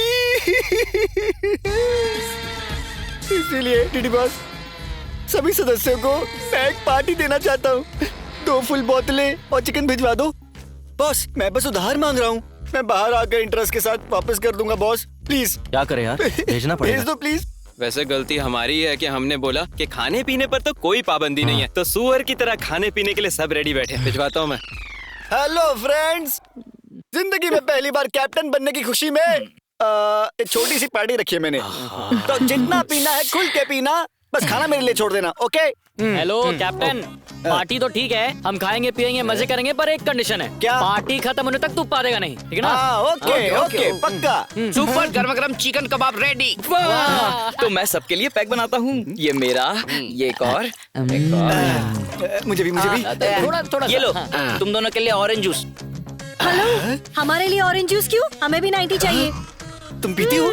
इसीलिए डीडी बॉस, सभी सदस्यों को मैं एक पार्टी देना चाहता हूँ। 2 फुल बोतलें और चिकन भिजवा दो। बॉस, मैं बस उधार मांग रहा हूँ। मैं बाहर आकर इंटरेस्ट के साथ वापस कर दूंगा बॉस, प्लीज। क्या करें यार, भेजना पड़ेगा। भेज दो प्लीज। वैसे गलती हमारी है कि हमने बोला कि खाने पीने पर तो कोई पाबंदी नहीं है, तो सुअर की तरह खाने पीने के लिए सब रेडी बैठे। भिजवाता हूँ मैं। हेलो फ्रेंड्स, जिंदगी में पहली बार कैप्टन बनने की खुशी में एक छोटी सी पार्टी रखी है मैंने। तो जितना पीना है खुल के पीना, बस खाना मेरे लिए छोड़ देना, ओके? हेलो कैप्टन, पार्टी तो ठीक है, हम खाएंगे पिएंगे मजे करेंगे, पर एक कंडीशन है। क्या? पार्टी खत्म होने तक तू पा देगा नहीं, ठीक है ना? ओके ओके, पक्का। सुपर गरम गरम चिकन कबाब रेडी। तो मैं सबके लिए पैक बनाता हूँ। ये मेरा, ये एक और। मुझे भी थोड़ा थोड़ा ये लो, तुम दोनों के लिए ऑरेंज जूस। हेलो, हमारे लिए ऑरेंज जूस क्यों? हमें भी 90 चाहिए। तुम पीती हो?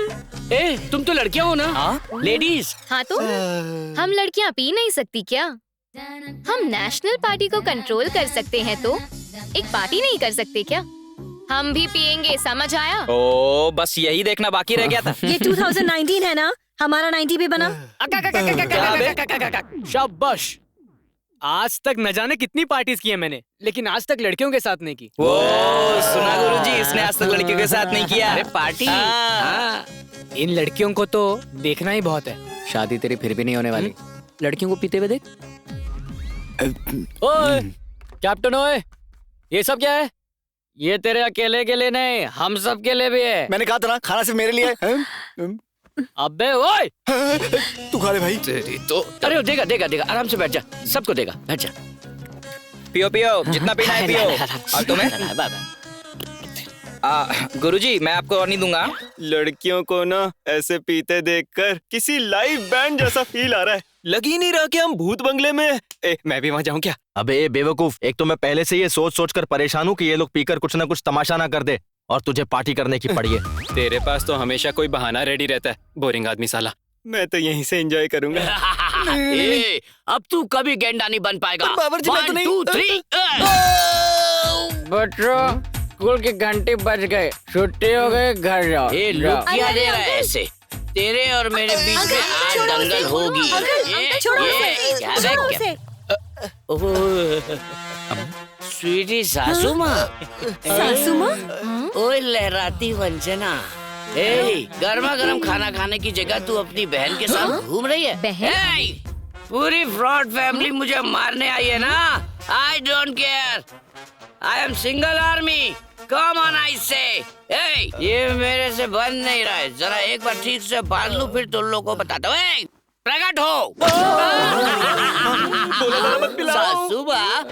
ए, तुम तो लड़कियां हो ना? लेडीज। हाँ तो हम लड़कियाँ पी नहीं सकती क्या? हम नेशनल पार्टी को कंट्रोल कर सकते हैं, तो एक पार्टी नहीं कर सकते क्या? हम भी पियेंगे, समझ आया? ओ, बस यही देखना बाकी रह गया था। ये 2019 है ना, हमारा 90 भी बना। शाबाश। आज तक न जाने कितनी पार्टीज की है मैंने, लेकिन आज तक लड़कियों के साथ नहीं की। वो सुना गुरुजी, इसने आज तक लड़कियों के साथ नहीं किया। अरे पार्टी। इन लड़कियों को तो देखना ही बहुत है। शादी तेरी फिर भी नहीं होने वाली। लड़कियों को पीते हुए देख। ओए कैप्टन, ओए ये सब क्या है? ये तेरे अकेले के लिए नहीं, हम सब के लिए भी है। मैंने कहा था ना, खाना सिर्फ मेरे लिए है। अबे ओए तू खा ले भाई। तेरी तो अरे देगा देगा देगा, आराम से बैठ जा, सबको देगा, बैठ जा। पियो पियो, जितना पीना है पियो। और तुम्हें? गुरुजी मैं आपको और नहीं दूंगा। लड़कियों को ना ऐसे पीते देखकर किसी लाइव बैंड जैसा फील आ रहा है। लग ही नहीं रहा कि हम भूत बंगले में हैं। मैं भी वहाँ जाऊँ क्या? अबे बेवकूफ, एक तो मैं पहले से ये सोच सोच कर परेशान हूँ कि ये लोग पीकर कुछ ना कुछ तमाशा ना कर दे, और तुझे पार्टी करने की पड़ी है। तेरे पास तो हमेशा कोई बहाना रेडी रहता है, बोरिंग आदमी साला। मैं तो यहीं से एंजॉय करूंगा। ए, अब तू कभी गेंडा नहीं बन पाएगा। बाबर जी, मैं तो नहीं। 1 2 3 बच्चों, स्कूल की घंटी बज गए, छुट्टी हो गई, घर जाओ। ये लोग क्या दे रहा है ऐसे? तेरे और मेरे बीच में आज दंगल होगी। स्वीटी सासू माँ। सासू माँ? ओए लहराती वंजना, गर्मा गर्म खाना खाने की जगह तू अपनी बहन के साथ घूम रही है। बहन? पूरी फ्रॉड फैमिली मुझे मारने आई है ना। I don't care, I am single army. Come on I से। ये मेरे से बन नहीं रहा है, जरा एक बार ठीक से बांध लूं, फिर तुम लोगों को बताता हूँ। प्रकट हो। सासू माँ,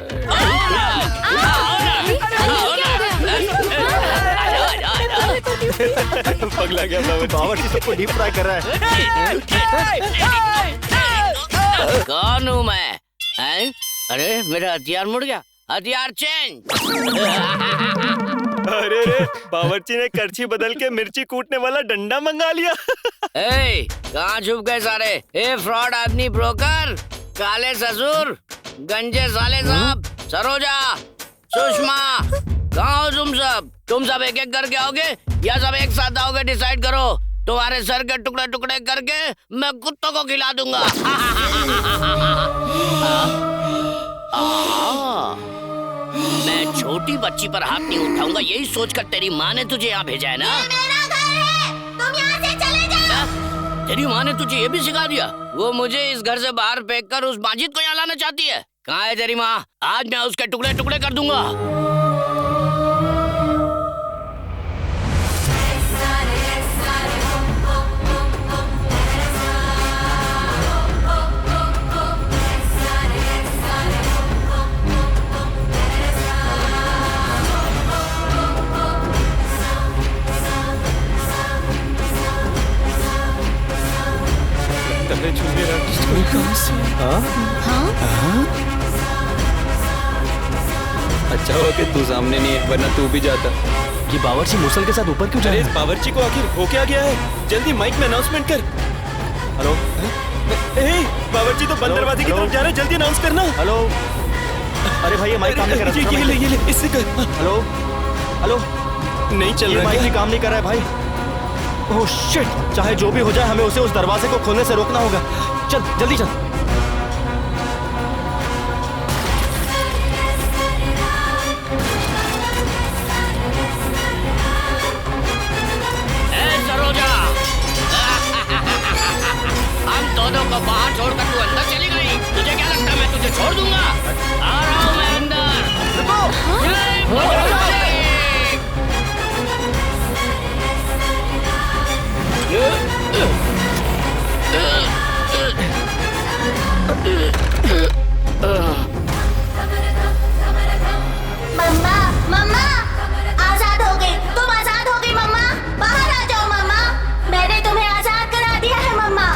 पगला गया बावर्ची, सबको डीप फ्राई कर रहा है। कौन हूँ मैं? अरे मेरा हथियार मुड़ गया, हथियार चेंज। अरे रे, बावर्ची ने करछी बदल के मिर्ची कूटने वाला डंडा मंगा लिया। कहाँ छुप गए सारे? फ्रॉड आदमी, ब्रोकर, काले ससुर, गंजे साले साहब, सरोजा, सुषमा, कहाँ हो तुम सब? तुम सब एक एक करके आओगे या सब एक साथ आओगे? डिसाइड करो। तुम्हारे सर के टुकड़े टुकड़े करके मैं कुत्तों को खिला दूंगा। मैं छोटी बच्ची पर हाथ नहीं उठाऊंगा, यही सोचकर तेरी माँ ने तुझे यहाँ भेजा है ना? मेरा घर है, तुम यहाँ से चले जाओ। तेरी माँ ने तुझे ये भी सिखा दिया? वो मुझे इस घर से बाहर फेंककर उस माजिद को यहाँ लाना चाहती है। कहाँ है तेरी माँ? आज मैं उसके टुकड़े टुकड़े कर दूंगा। अच्छा हुआ कि तू सामने नहीं है, वरना तू भी जाता। ये बावर्ची मूसल के साथ ऊपर क्यों जा रहा है? इस बावर्ची को आखिर हो क्या गया है? जल्दी माइक में अनाउंसमेंट कर। हेलो, बावर्ची तो बंद दरवाजे की तरफ जा रहा है, जल्दी अनाउंस करना। हेलो, अरे भाई ये माइक काम नहीं कर रहा। ये ले, इससे कर। हेलो हेलो, नहीं चल रहा, माइक भी काम नहीं कर रहा है भाई। ओह शिट, चाहे जो भी हो जाए हमें उसे उस दरवाजे को खोलने से रोकना होगा। चल जल्दी चल। हम दोनों को बाहर छोड़कर तू अंदर चली गई। तुझे क्या लगता है मैं तुझे छोड़ दूंगा? आ रहा हूँ मैं अंदर। मम्मा, मम्मा, आजाद हो गई, तुम आजाद हो गई मम्मा। बाहर आ जाओ मम्मा, मैंने तुम्हें आजाद करा दिया है मम्मा।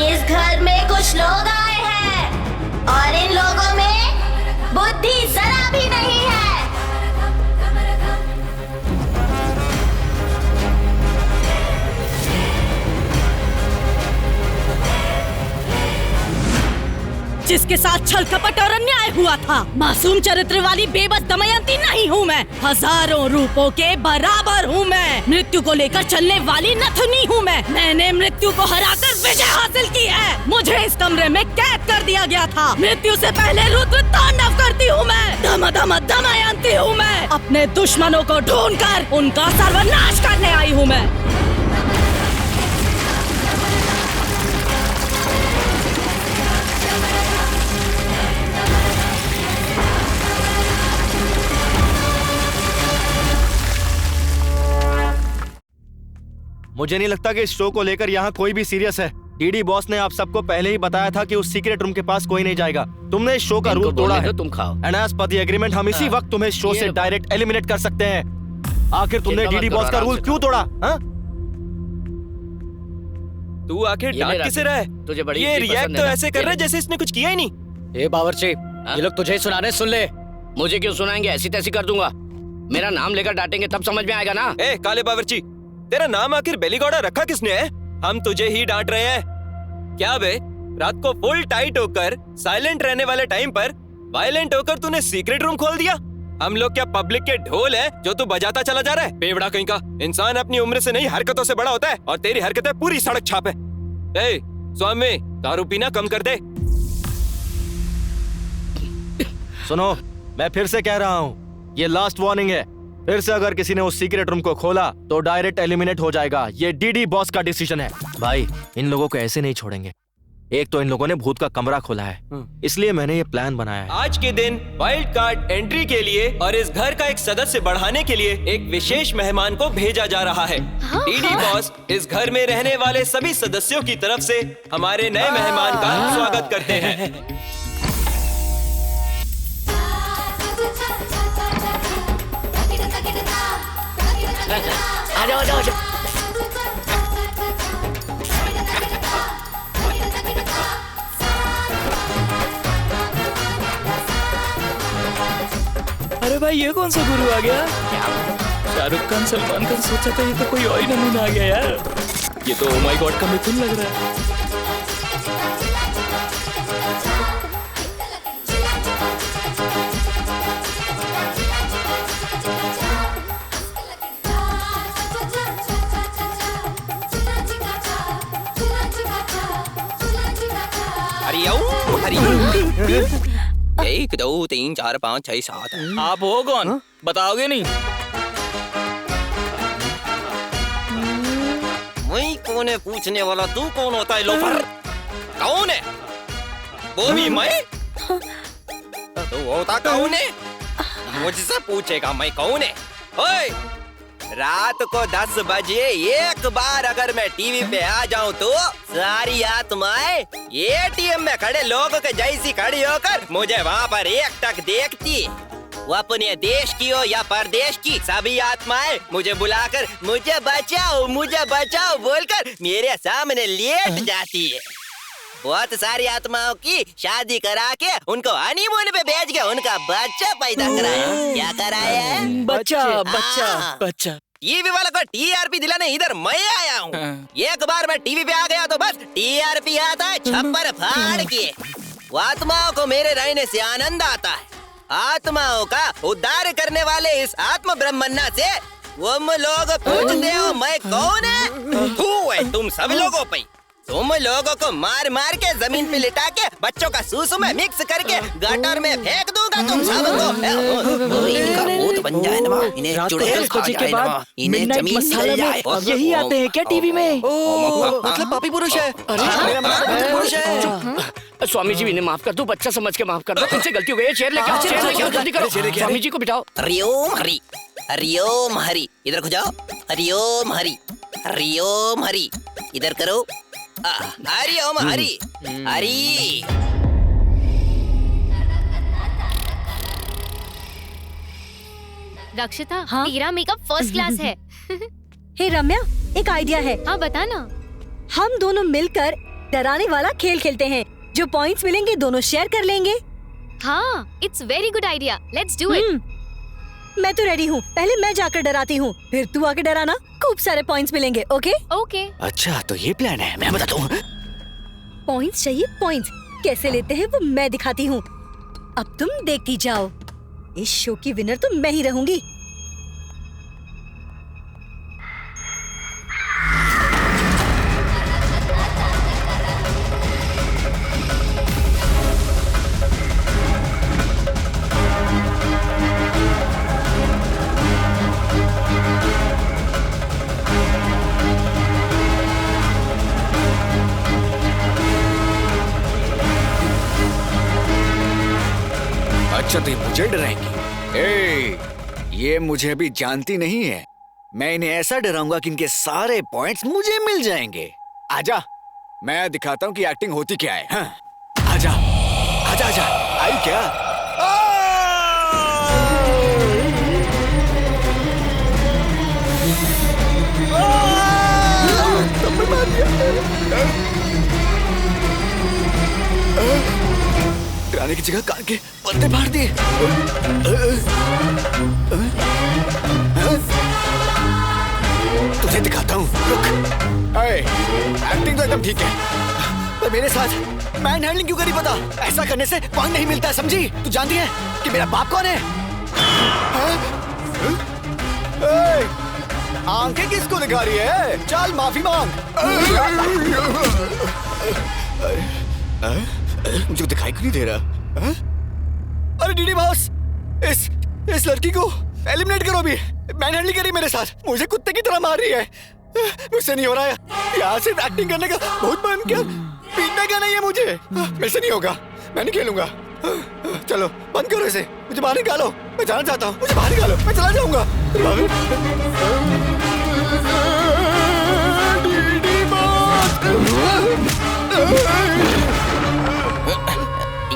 इस घर में कुछ लोग आए हैं। जिसके साथ छल कपट और अन्याय हुआ था। मासूम चरित्र वाली बेबस दमयंती नहीं हूँ मैं, हजारों रूपों के बराबर हूँ मैं। मृत्यु को लेकर चलने वाली नथुनी हूँ मैं। मैंने मृत्यु को हराकर विजय हासिल की है। मुझे इस कमरे में कैद कर दिया गया था। मृत्यु से पहले रुद्र तांडव करती हूँ मैं। दमयंती हूँ मैं। अपने दुश्मनों को ढूंढकर उनका सर्वनाश करने आई हूँ मैं। मुझे नहीं लगता कि इस शो को लेकर यहाँ कोई भी सीरियस है। डीडी बॉस ने आप सबको पहले ही बताया था कि उस सीक्रेट रूम के पास कोई नहीं जाएगा। तुमने इस शो का रूल तोड़ा है। तुम खाओ। And as per the agreement हम इसी वक्त तुम्हें शो से डायरेक्ट एलिमिनेट कर सकते हैं। आखिर तुमने डीडी बॉस का रूल क्यों तोड़ा? तू आखिर डांट किसे रहा है? तुझे बड़ी ये रिएक्ट तो ऐसे कर रहा है जैसे इसने कुछ किया ही नहीं। ए बावर्ची, ये लोग तुझे सुना रहे, सुन ले। मुझे क्यों सुनाएंगे? ऐसी तैसी कर दूंगा। मेरा नाम लेकर डांटेंगे तब समझ में आएगा ना। ए काले बावर्ची, तेरा नाम आखिर बेलीगौड़ा रखा किसने है? हम तुझे ही डांट रहे हैं क्या बे? रात को फुल टाइट होकर साइलेंट रहने वाले टाइम पर वायलेंट होकर तूने सीक्रेट रूम खोल दिया। हम लोग क्या पब्लिक के ढोल है जो तू बजाता चला जा रहा है? बेवड़ा कहीं का। इंसान अपनी उम्र से नहीं हरकतों से बड़ा होता है और तेरी हरकतें पूरी सड़क छाप है। ए स्वामी, दारू पीना कम कर दे। सुनो, मैं फिर से कह रहा हूँ, ये लास्ट वार्निंग है। फिर से अगर किसी ने उस सीक्रेट रूम को खोला तो डायरेक्ट एलिमिनेट हो जाएगा। ये डीडी बॉस का डिसीजन है। भाई, इन लोगों को ऐसे नहीं छोड़ेंगे। एक तो इन लोगों ने भूत का कमरा खोला है, इसलिए मैंने ये प्लान बनाया है। आज के दिन वाइल्ड कार्ड एंट्री के लिए और इस घर का एक सदस्य बढ़ाने के लिए एक विशेष मेहमान को भेजा जा रहा है। डीडी बॉस इस घर में रहने वाले सभी सदस्यों की तरफ से हमारे नए मेहमान का स्वागत करते हैं। आ जाओ, आ जाओ, आ जाओ। अरे भाई, ये कौन सा गुरु आ गया? शाहरुख खान, सलमान खान, सोचा था ये तो कोई और ही नमूना आ गया यार। ये तो ओ माय गॉड का मिथुन लग रहा है। हरिओम। 1 2 3 4 5 6 7। आप हो कौन? बताओगे नहीं? मैं कौन है पूछने वाला? तू कौन होता है लोफर? कौन है? वो भी मैं? तू होता कौन है? मुझसे पूछेगा मैं कौन है? ओए, रात को 10 बजे एक बार अगर मैं टीवी पे आ जाऊं तो सारी आत्माएं एटीएम में खड़े लोगों के जैसी खड़ी होकर मुझे वहाँ पर एकटक देखती। वो अपने देश की हो या परदेश की, सभी आत्माएं मुझे बुलाकर मुझे बचाओ बोलकर मेरे सामने लेट जाती है। बहुत सारी आत्माओं की शादी करा के उनको हनीमून पे भेज के उनका बच्चा पैदा कराया। क्या कराया है? बच्चा। टीवी वाला को टीआरपी दिलाने इधर मैं आया हूँ। एक बार मैं टीवी पे आ गया तो बस टीआरपी आता है छप्पर फाड़ के। आत्माओं को मेरे रहने से आनंद आता है। आत्माओं का उद्धार करने वाले इस आत्म ब्रह्मन्ना से तुम लोग पूछते हो मैं कौन है? तू है तुम सब लोगों पे। तुम लोगों को मार मार के जमीन पे लिटा के बच्चों का सूसू में मिक्स करके गटर में फेंक दूंगा तुम सबको। इनका भूत बन जाए ना, इन्हें चुड़ैल खा जाए ना, इन्हें जमीन मिल जाए। यही आते हैं क्या टीवी में? मतलब पापी पुरुष है। पुरुष है। स्वामी जी, इन्हें माफ कर दो, बच्चा समझ के माफ कर दो। इनसे गलती हो गई है। चेयर लेके आओ, जल्दी करो। स्वामी जी को बिठाओ। हरिओम हरि, हरिओम हरि, इधर जाओ। हरिओम हरि, हरिओम हरि, इधर करो। हरि ओम हरि हरि। रक्षिता, तेरा मेकअप फर्स्ट क्लास है। हे रम्या, एक आइडिया है। हाँ बता ना। हम दोनों मिलकर डराने वाला खेल खेलते हैं। जो पॉइंट्स मिलेंगे दोनों शेयर कर लेंगे। हाँ, it's very good idea. Let's do it. मैं तो रेडी हूँ। पहले मैं जाकर डराती हूँ, फिर तू आके डराना। खूब सारे पॉइंट्स मिलेंगे। ओके? ओके। अच्छा, तो ये प्लान है। मैं बताता हूँ। पॉइंट्स चाहिए, पॉइंट्स। कैसे लेते हैं वो मैं दिखाती हूँ। अब तुम देखती जाओ, इस शो की विनर तो मैं ही रहूंगी। अच्छा तो ये मुझे डराएंगी? ये मुझे अभी जानती नहीं है। मैं इन्हें ऐसा डराऊंगा कि इनके सारे पॉइंट्स मुझे मिल जाएंगे। आजा, मैं दिखाता हूँ कि एक्टिंग होती क्या है। हाँ? आजा, आजा, आजा, आई क्या? डराने की जगह कान के पत्ते फाड़ दिए। तुझे दिखाता हूँ, रुक। एक्टिंग तो एकदम ठीक है, पर मेरे साथ मैन हैंडलिंग क्यों करी पता? ऐसा करने से पॉइंट नहीं मिलता, समझी? तू जानती है कि मेरा बाप कौन है? आंखें किसको दिखा रही है? चल माफी मांग। मुझे दिखाई क्यों नहीं दे रहा? अरे डीडी बॉस, इस लड़की को एलिमिनेट करो अभी। मैन हैंडलिंग करी मेरे साथ, मुझे कुत्ते की तरह मार रही है। मुझसे नहीं हो रहा है, यहाँ से एक्टिंग करने का बहुत मन किया, पीटने का नहीं है मुझे। मेरे से नहीं होगा, मैं नहीं खेलूंगा। चलो बंद करो इसे, मुझे बाहर निकालो, मैं जाना चाहता हूँ, मुझे बाहर निकालो, मैं चला जाऊंगा।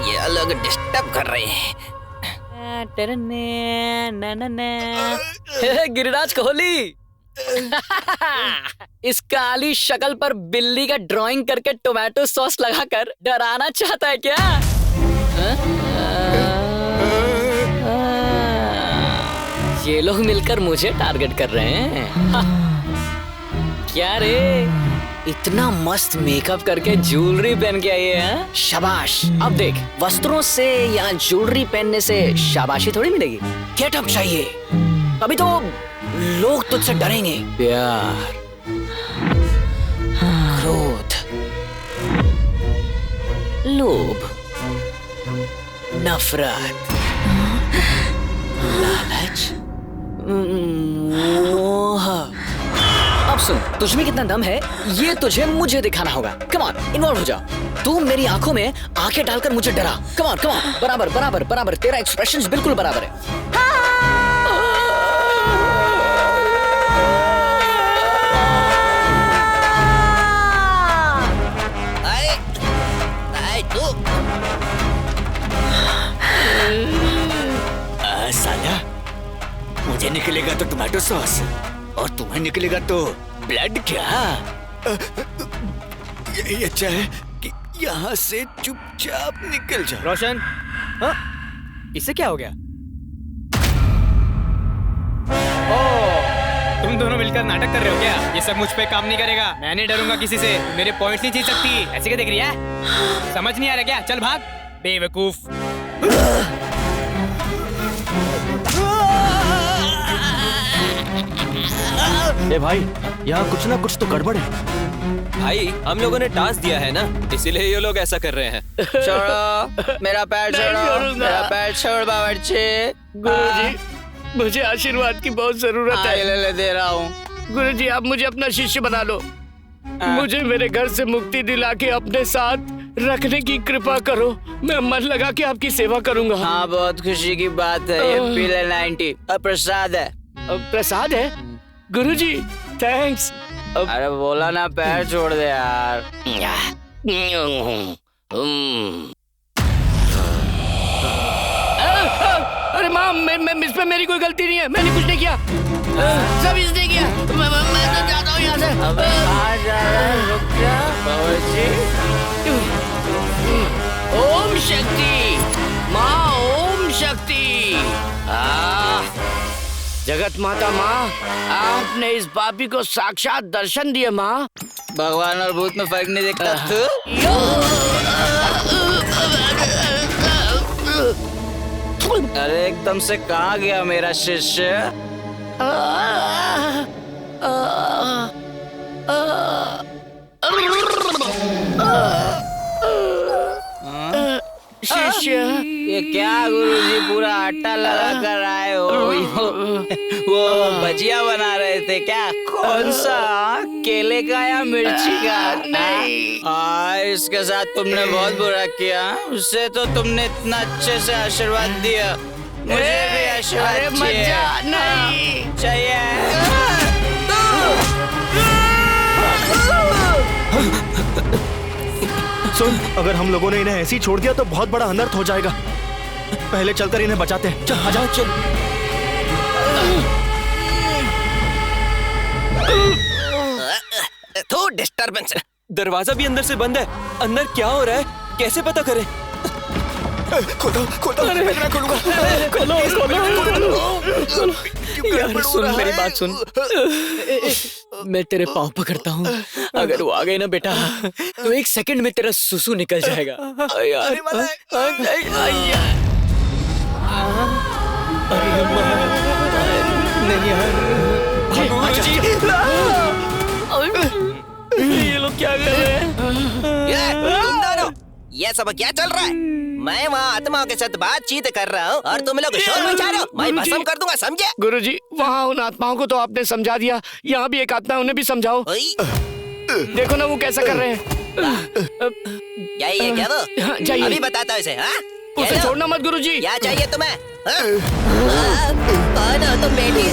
ये लोग डिस्टर्ब कर रहे हैं। गिरिराज कोहली इस काली शक्ल पर बिल्ली का ड्राइंग करके टोमेटो सॉस लगाकर डराना चाहता है क्या? ये लोग मिलकर मुझे टारगेट कर रहे हैं। क्या रे, इतना मस्त मेकअप करके ज्वेलरी पहन के आई है? शाबाश। अब देख, वस्त्रों से या ज्वेलरी पहनने से शाबाशी थोड़ी मिलेगी, गेटअप चाहिए, तभी तो लोग तुझसे डरेंगे। प्यार, क्रोध, लोभ, नफरत, लालच, मोह। अब सुन, तुझ में कितना दम है ये तुझे मुझे दिखाना होगा। कम ऑन, इन्वॉल्व हो जा। तू मेरी आंखों में आंखें डालकर मुझे डरा। कम ऑन, बराबर बराबर बराबर, तेरा एक्सप्रेशंस बिल्कुल बराबर है। साला, मुझे निकलेगा तो टोमेटो सॉस और तुम्हें निकलेगा तो ब्लड। क्या यही अच्छा है कि यहाँ से चुपचाप निकल जा। रोशन, हाँ? इससे क्या हो गया? ओह, तुम दोनों मिलकर नाटक कर रहे हो क्या? ये सब मुझ पे काम नहीं करेगा, मैं नहीं डरूंगा किसी से। मेरे पॉइंट्स नहीं जीत सकती, ऐसे क्या देख रही है? समझ नहीं आ रहा क्या? चल भाग बेवकूफ। ए भाई, यहाँ कुछ ना कुछ तो गड़बड़ है। भाई, हम लोगों ने टास्क दिया है ना, इसीलिए ये लोग ऐसा कर रहे हैं। छोड़ो मेरा पैर, छोड़ो मेरा पैर, छोड़ बावर्ची। गुरुजी, मुझे आशीर्वाद की बहुत जरूरत है। ले दे रहा हूँ। गुरुजी, आप मुझे अपना शिष्य बना लो। मुझे मेरे घर से मुक्ति दिला के अपने साथ रखने की कृपा करो। मैं मन लगा के आपकी सेवा करूंगा। हाँ, बहुत खुशी की बात है। ये पीले 90 प्रसाद है। प्रसाद है? गुरुजी, थैंक्स। अरे बोला ना, पैर छोड़ दे यार। अरे माँ, इस पे मेरी कोई गलती नहीं है, मैंने कुछ नहीं किया, सब इसने किया। मैं तो जाता हूँ यहाँ से। रुक जा बावर्ची। ओम शक्ति माँ, ओम शक्ति। जगत माता माँ, आपने इस पापी को साक्षात दर्शन दिए माँ। भगवान और भूत में फर्क नहीं देखता तू? अरे एकदम से कहाँ गया मेरा शिष्य? शिष्य, ये क्या गुरुजी पूरा आटा लगा कर आए हो? वो भजिया बना रहे थे क्या? कौन सा? केले का या मिर्ची का? नहीं। इसके साथ तुमने बहुत बुरा किया। उससे तो तुमने इतना अच्छे से आशीर्वाद दिया, मुझे भी आशीर्वाद चाहिए। सुन, अगर हम लोगों ने इन्हें ऐसे ही छोड़ दिया तो बहुत बड़ा अनर्थ हो जाएगा। पहले चलकर इन्हें बचाते हैं। चल, आजा, चल। तो डिस्टर्बेंस। दरवाजा भी अंदर से बंद है। अंदर क्या हो रहा है, कैसे पता करें? खोलो, मैं खोलूंगा। यार सुन, मेरी बात सुन। मैं तेरे पाँव पकड़ता हूँ, अगर वो आ गए ना बेटा तो 1 सेकंड में तेरा सुसु निकल जाएगा। यार नहीं यार, ये लोग क्या कर रहे हैं? तुम दोनों, ये सब क्या चल रहा है? मैं वहाँ आत्माओं के साथ बातचीत कर रहा हूँ और तुम लोग शोर मचा रहे हो। मैं भस्म कर दूंगा, समझे? गुरुजी, वहाँ उन आत्माओं को तो आपने समझा दिया, यहाँ भी एक आत्मा है, उन्हें भी समझाओ। देखो ना वो कैसा कर रहे हैं। यही है क्या वो? चाहिए। अभी बताता हूँ इसे। उसे छोड़ना मत गुरुजी। क्या चाहिए तुम्हें? कौन हो तुम बेटी?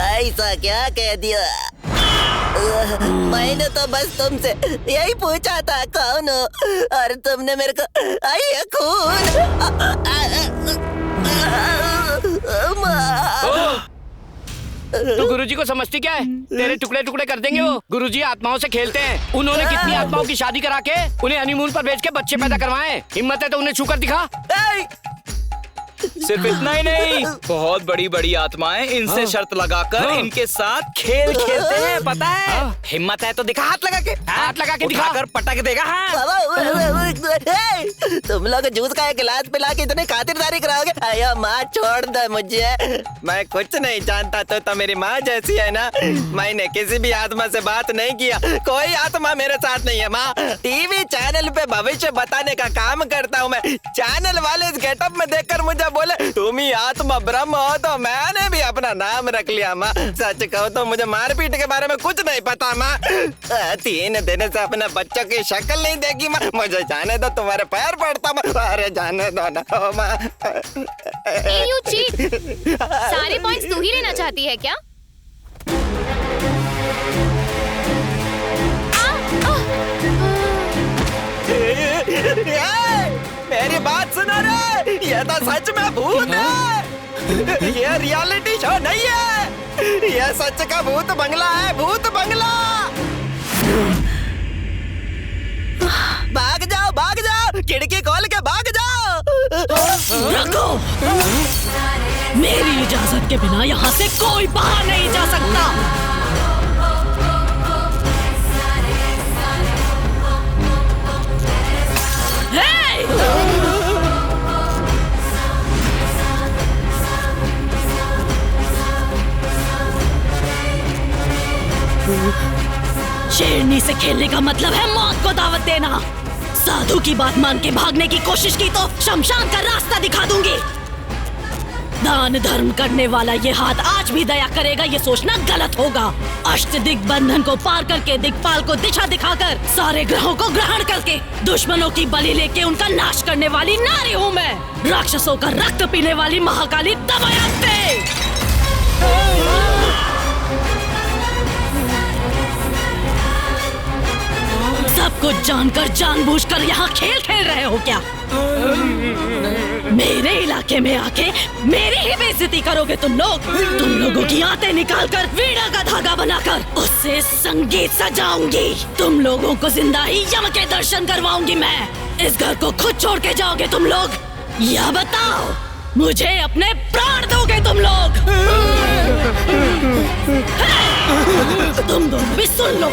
ऐसा क्या कह दिया? मैंने तो बस तुमसे यही पूछा था कौन हो, और तुमने मेरे को आई खून। तो गुरुजी को समझती क्या है? तेरे टुकड़े टुकड़े कर देंगे वो। गुरुजी आत्माओं से खेलते हैं। उन्होंने कितनी आत्माओं की शादी करा के उन्हें हनीमून पर भेज के बच्चे पैदा करवाए। हिम्मत है तो उन्हें छूकर दिखा। सिर्फ इतना ही नहीं, बहुत बड़ी बड़ी आत्माएं इनसे शर्त लगाकर इनके साथ खेल खेलते हैं, पता है? हिम्मत है तो दिखा, हाथ लगा के दिखा कर पटक देगा। तुम लोग जूस का एक गिलास पिला के इतनी खातिरदारी कराओगे? अयो माँ, छोड़ दे मुझे। मैं कुछ नहीं जानता तो मेरी माँ जैसी है ना। मैंने किसी भी आत्मा से बात नहीं किया, कोई आत्मा मेरे साथ नहीं है माँ। टीवी चैनल पे भविष्य बताने का काम करता हूँ मैं। चैनल वाले इस गेटअप में देखकर मुझे बोले तुम ही आत्मा ब्रह्म हो, तो मैंने भी अपना नाम रख लिया माँ। सच कहो तो मुझे मारपीट के बारे में कुछ नहीं पता माँ। 3 दिन से अपने बच्चों की शक्ल नहीं देखी माँ। मुझे जाने दो, तुम्हारे पैर पड़ता माँ। अरे जाने दो ना माँ। यू चीट, सारे पॉइंट्स तू ही लेना चाहती है क्या? मेरी बात सुनो रे, ये तो सच में भूत है। ये रियलिटी शो नहीं है, ये सच का भूत बंगला है, भूत बंगला। भाग जाओ, खिड़की खोल के भाग जाओ। रुको, मेरी इजाजत के बिना यहाँ से कोई बाहर नहीं जा सकता। शेरनी से खेलने का मतलब है मौत को दावत देना। साधु की बात मान के भागने की कोशिश की तो शमशान का रास्ता दिखा दूंगी। दान धर्म करने वाला ये हाथ आज भी दया करेगा, ये सोचना गलत होगा। अष्ट दिग्बंधन को पार करके दिक्पाल को दिशा दिखाकर सारे ग्रहों को ग्रहण करके दुश्मनों की बलि लेके उनका नाश करने वाली नारी हूँ मैं। राक्षसों का रक्त पीने वाली महाकाली दमयंती। सब कुछ जानकर जानबूझकर यहाँ खेल खेल रहे हो क्या? मेरे इलाके में आके मेरी ही बेइज्जती करोगे तुम लोग? तुम लोगों की आंतें निकालकर वीणा का धागा बनाकर उससे संगीत सजाऊंगी। तुम लोगों को जिंदा ही यम के दर्शन करवाऊंगी मैं। इस घर को खुद छोड़ के जाओगे तुम लोग या बताओ मुझे अपने प्राण दोगे तुम लोग? तुम दोनों सुन लो।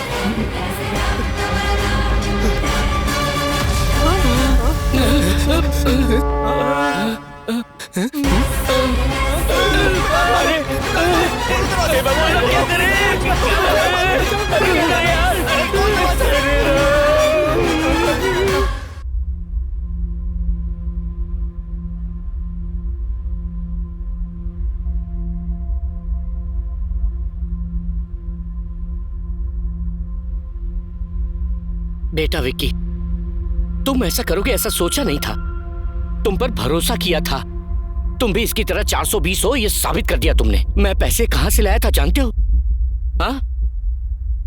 बेटा विक्की, तुम ऐसा करोगे ऐसा सोचा नहीं था। तुम पर भरोसा किया था। तुम भी इसकी तरह 420 हो ये साबित कर दिया तुमने। मैं पैसे कहां से लाया था जानते हो? हाँ,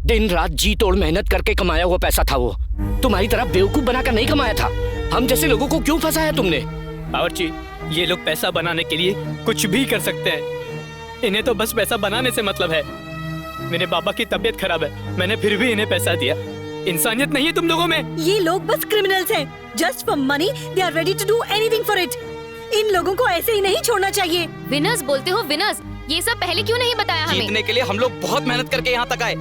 दिन रात जी तोड़ मेहनत करके कमाया हुआ पैसा था वो। तुम्हारी तरह बेवकूफ बनाकर नहीं कमाया था। हम जैसे लोगों को क्यों फंसाया तुमने? बावर्ची, ये लोग पैसा बनाने के लिए कुछ भी कर सकते हैं। इन्हें तो बस पैसा बनाने से मतलब है। मेरे पापा की तबीयत खराब है, मैंने फिर भी इन्हें पैसा दिया। इंसानियत नहीं है तुम लोगों में। ये लोग बस क्रिमिनल्स हैं। Just for money they are ready to do anything for it. इन लोगों को ऐसे ही नहीं छोड़ना चाहिए। विनर्स बोलते हो विनर्स, ये सब पहले क्यों नहीं बताया हमें? जीतने के लिए हम लोग बहुत मेहनत करके यहाँ तक आए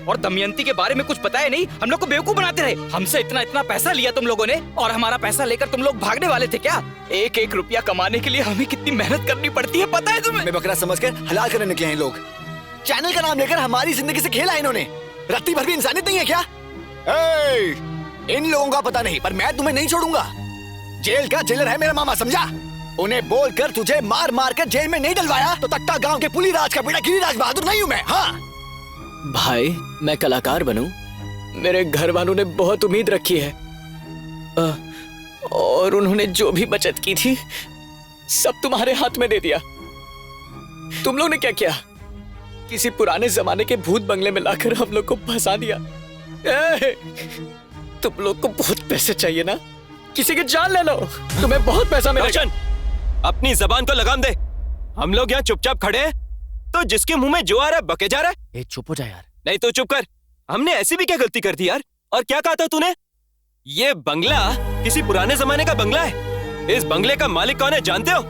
और दमयंती के बारे में कुछ बताया नहीं। हम लोग को बेवकूफ बनाते रहे। हमसे इतना इतना पैसा लिया तुम लोगों ने और हमारा पैसा लेकर तुम लोग भागने वाले थे क्या? एक एक रुपया कमाने के लिए हमें कितनी मेहनत करनी पड़ती है पता है तुम्हें? मैं बकरा समझकर हलाल करने निकले हैं लोग। चैनल का नाम लेकर हमारी जिंदगी से खेला इन्होंने। रत्ती भर भी इंसानियत नहीं है क्या? इन लोगों का पता नहीं पर मैं तुम्हें नहीं छोड़ूंगा। जेल का जेलर है मेरा मामा, समझा? उन्हें बोलकर तुझे मार मार कर जेल में नहीं डलवाया तो तख्ता गांव के पुलीराज का बेटा गिरिराज बहादुर नहीं हूं मैं। हाँ भाई, मैं कलाकार बनूं, मेरे घर वालों ने बहुत उम्मीद रखी है और उन्होंने जो भी बचत की थी सब तुम्हारे हाथ में दे दिया। तुम लोग ने क्या किया? किसी पुराने जमाने के भूत बंगले में लाकर हम लोग को फंसा दिया। तुम लोग को बहुत पैसे चाहिए ना? किसी की जान ले लो, तुम्हें बहुत पैसा मिलेगा। अपनी जबान को लगाम दे। हम लोग यहाँ चुपचाप खड़े हैं तो जिसके मुंह में जो आ रहा है बके जा रहा है। चुप हो जा यार। नहीं तो चुप कर। हमने ऐसी भी क्या गलती कर दी यार? और क्या कहा था तूने? ये बंगला किसी पुराने जमाने का बंगला है। इस बंगले का मालिक कौन है जानते हो?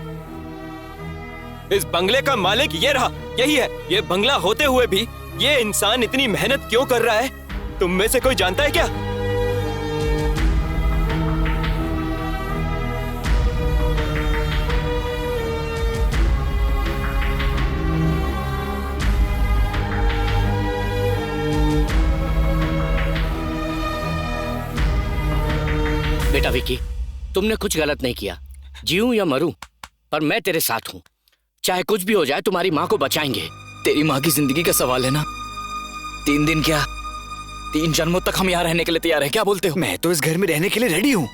इस बंगले का मालिक ये रहा, यही है। ये बंगला होते हुए भी ये इंसान इतनी मेहनत क्यों कर रहा है तुम में से कोई जानता है क्या? बेटा विकी, तुमने कुछ गलत नहीं किया। जीऊं या मरूं पर मैं तेरे साथ हूं। चाहे कुछ भी हो जाए तुम्हारी माँ को बचाएंगे। तेरी माँ की जिंदगी का सवाल है ना। 3 दिन क्या 3 जन्मों तक हम यहाँ रहने के लिए तैयार हैं। क्या बोलते हो? मैं तो इस घर में रहने के लिए रेडी हूँ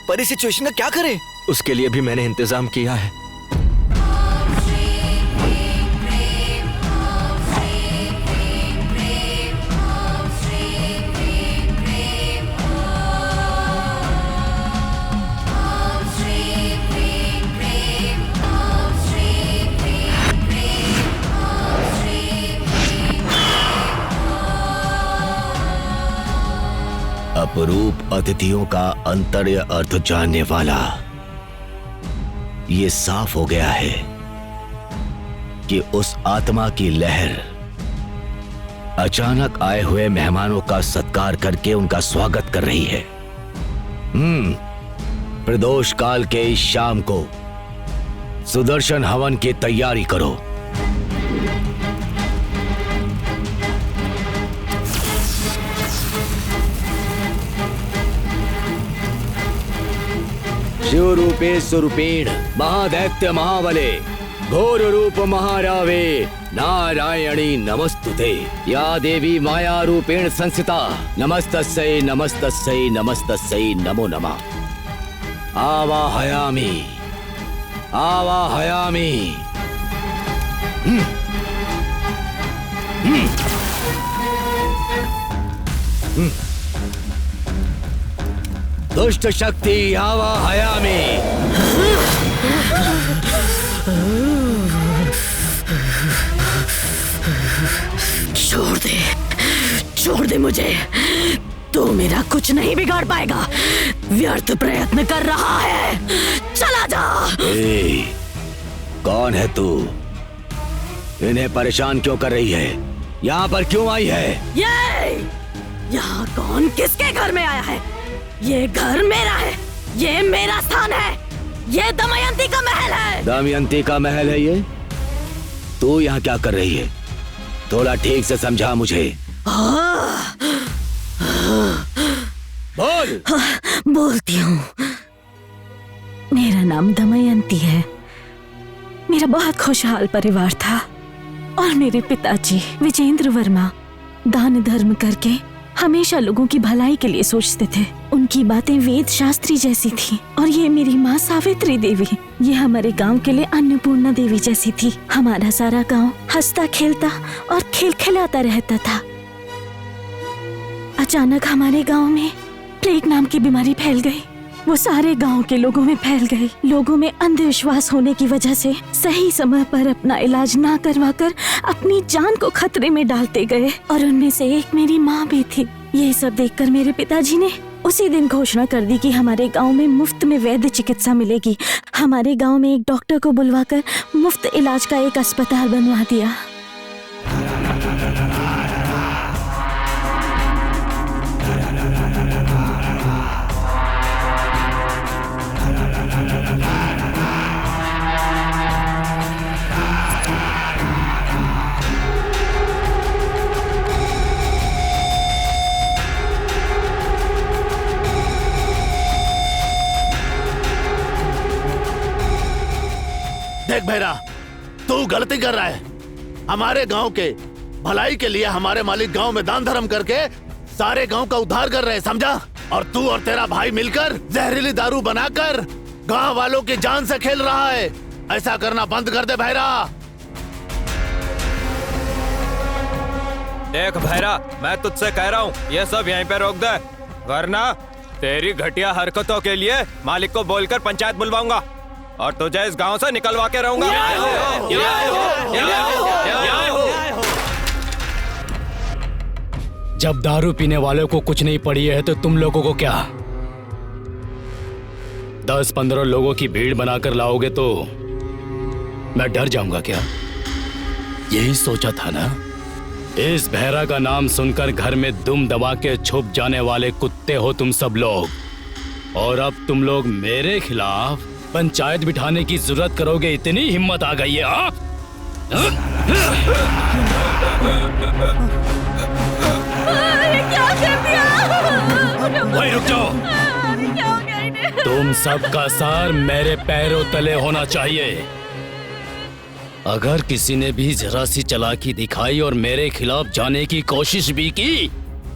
पर इस सिचुएशन का क्या करें? उसके लिए भी मैंने इंतजाम किया है। अपरूप अतिथियों का अंतर्य अर्थ जानने वाला ये साफ हो गया है कि उस आत्मा की लहर अचानक आए हुए मेहमानों का सत्कार करके उनका स्वागत कर रही है। प्रदोष काल के इस शाम को सुदर्शन हवन की तैयारी करो। शिव रूपे स्वरूपेण महादैत्य महाबले घोर रूप महारावे नारायणी नमस्तुते। या देवी माया रूपेण संस्थिता नमस्तस्यै नमस्तस्यै नमस्तस्यै नमो नमः। आवाहयामि आवाहयामि। दुष्ट शक्ति आवाहयामि। छोड़ दे मुझे। तू मेरा कुछ नहीं बिगाड़ पाएगा। व्यर्थ प्रयत्न कर रहा है। चला जा। कौन है तू? इन्हें परेशान क्यों कर रही है? यहाँ पर क्यों आई है? ये यहाँ कौन किसके घर में आया है? ये घर मेरा है, ये मेरा स्थान है, ये दमयंती का महल है। दमयंती का महल है ये? तू यहाँ क्या कर रही है? थोड़ा ठीक से समझा मुझे। बोल। बोलती हूँ। मेरा नाम दमयंती है। मेरा बहुत खुशहाल परिवार था और मेरे पिताजी विजेंद्र वर्मा दान धर्म करके हमेशा लोगों की भलाई के लिए सोचते थे। उनकी बातें वेद शास्त्री जैसी थी। और ये मेरी माँ सावित्री देवी, ये हमारे गांव के लिए अन्नपूर्णा देवी जैसी थी। हमारा सारा गांव हंसता खेलता और खिलखिलाता रहता था। अचानक हमारे गांव में प्लेग नाम की बीमारी फैल गई। वो सारे गांव के लोगों में फैल गई। लोगों में अंधविश्वास होने की वजह से सही समय पर अपना इलाज ना करवाकर अपनी जान को खतरे में डालते गए और उनमें से एक मेरी माँ भी थी। ये सब देखकर मेरे पिताजी ने उसी दिन घोषणा कर दी कि हमारे गांव में मुफ्त में वैद्य चिकित्सा मिलेगी। हमारे गांव में एक डॉक्टर को बुलवाकर मुफ्त इलाज का एक अस्पताल बनवा दिया। देख भैरा, तू गलती कर रहा है। हमारे गांव के भलाई के लिए हमारे मालिक गांव में दान धर्म करके सारे गांव का उद्धार कर रहे हैं, समझा? और तू और तेरा भाई मिलकर जहरीली दारू बनाकर गांव वालों की जान से खेल रहा है। ऐसा करना बंद कर दे भैरा। देख भैरा, मैं तुझसे कह रहा हूँ ये सब यहीं पे रोक दे, वरना तेरी घटिया हरकतों के लिए मालिक को बोलकर पंचायत बुलवाऊंगा और तुझे इस गांव से निकलवा के रहूंगा। जब दारू पीने वालों को कुछ नहीं पड़ी है तो तुम लोगों को क्या? 10-15 लोगों की भीड़ बनाकर लाओगे तो मैं डर जाऊंगा क्या? यही सोचा था ना? इस भैरा का नाम सुनकर घर में दुम दबा के छुप जाने वाले कुत्ते हो तुम सब लोग, और अब तुम लोग मेरे खिलाफ पंचायत बिठाने की जरूरत करोगे, इतनी हिम्मत आ गई है? हाँ? क्या कर दिया? वही रुक जाओ। तुम सबका सार मेरे पैरों तले होना चाहिए। अगर किसी ने भी जरा सी चालाकी दिखाई और मेरे खिलाफ जाने की कोशिश भी की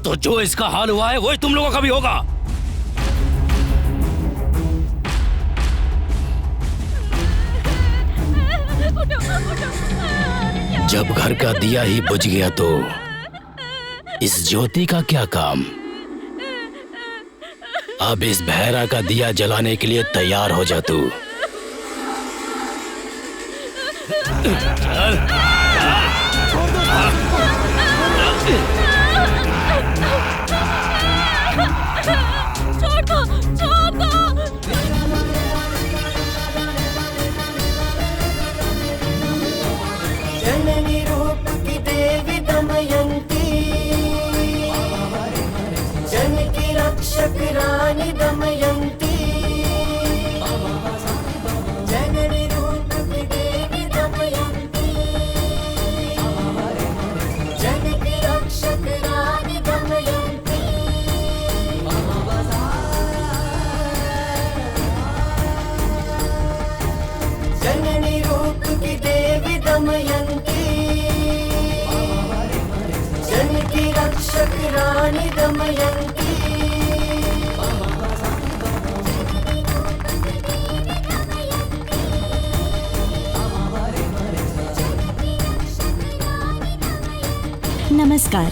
तो जो इसका हाल हुआ है वही तुम लोगों का भी होगा। जब घर का दिया ही बुझ गया तो इस ज्योति का क्या काम? अब इस भैरा का दिया जलाने के लिए तैयार हो जा तू। छोड़ दो, छोड़ दो। जननी रूप की देवी दमयंती, जन की रक्षक रानी दमयंती, जननी रूप की देवी दमयंती, जन की रक्षक रानी दमयंती। जननी रूप की देवी दमयंती, जन की रक्षक रानी दमयंती। नमस्कार।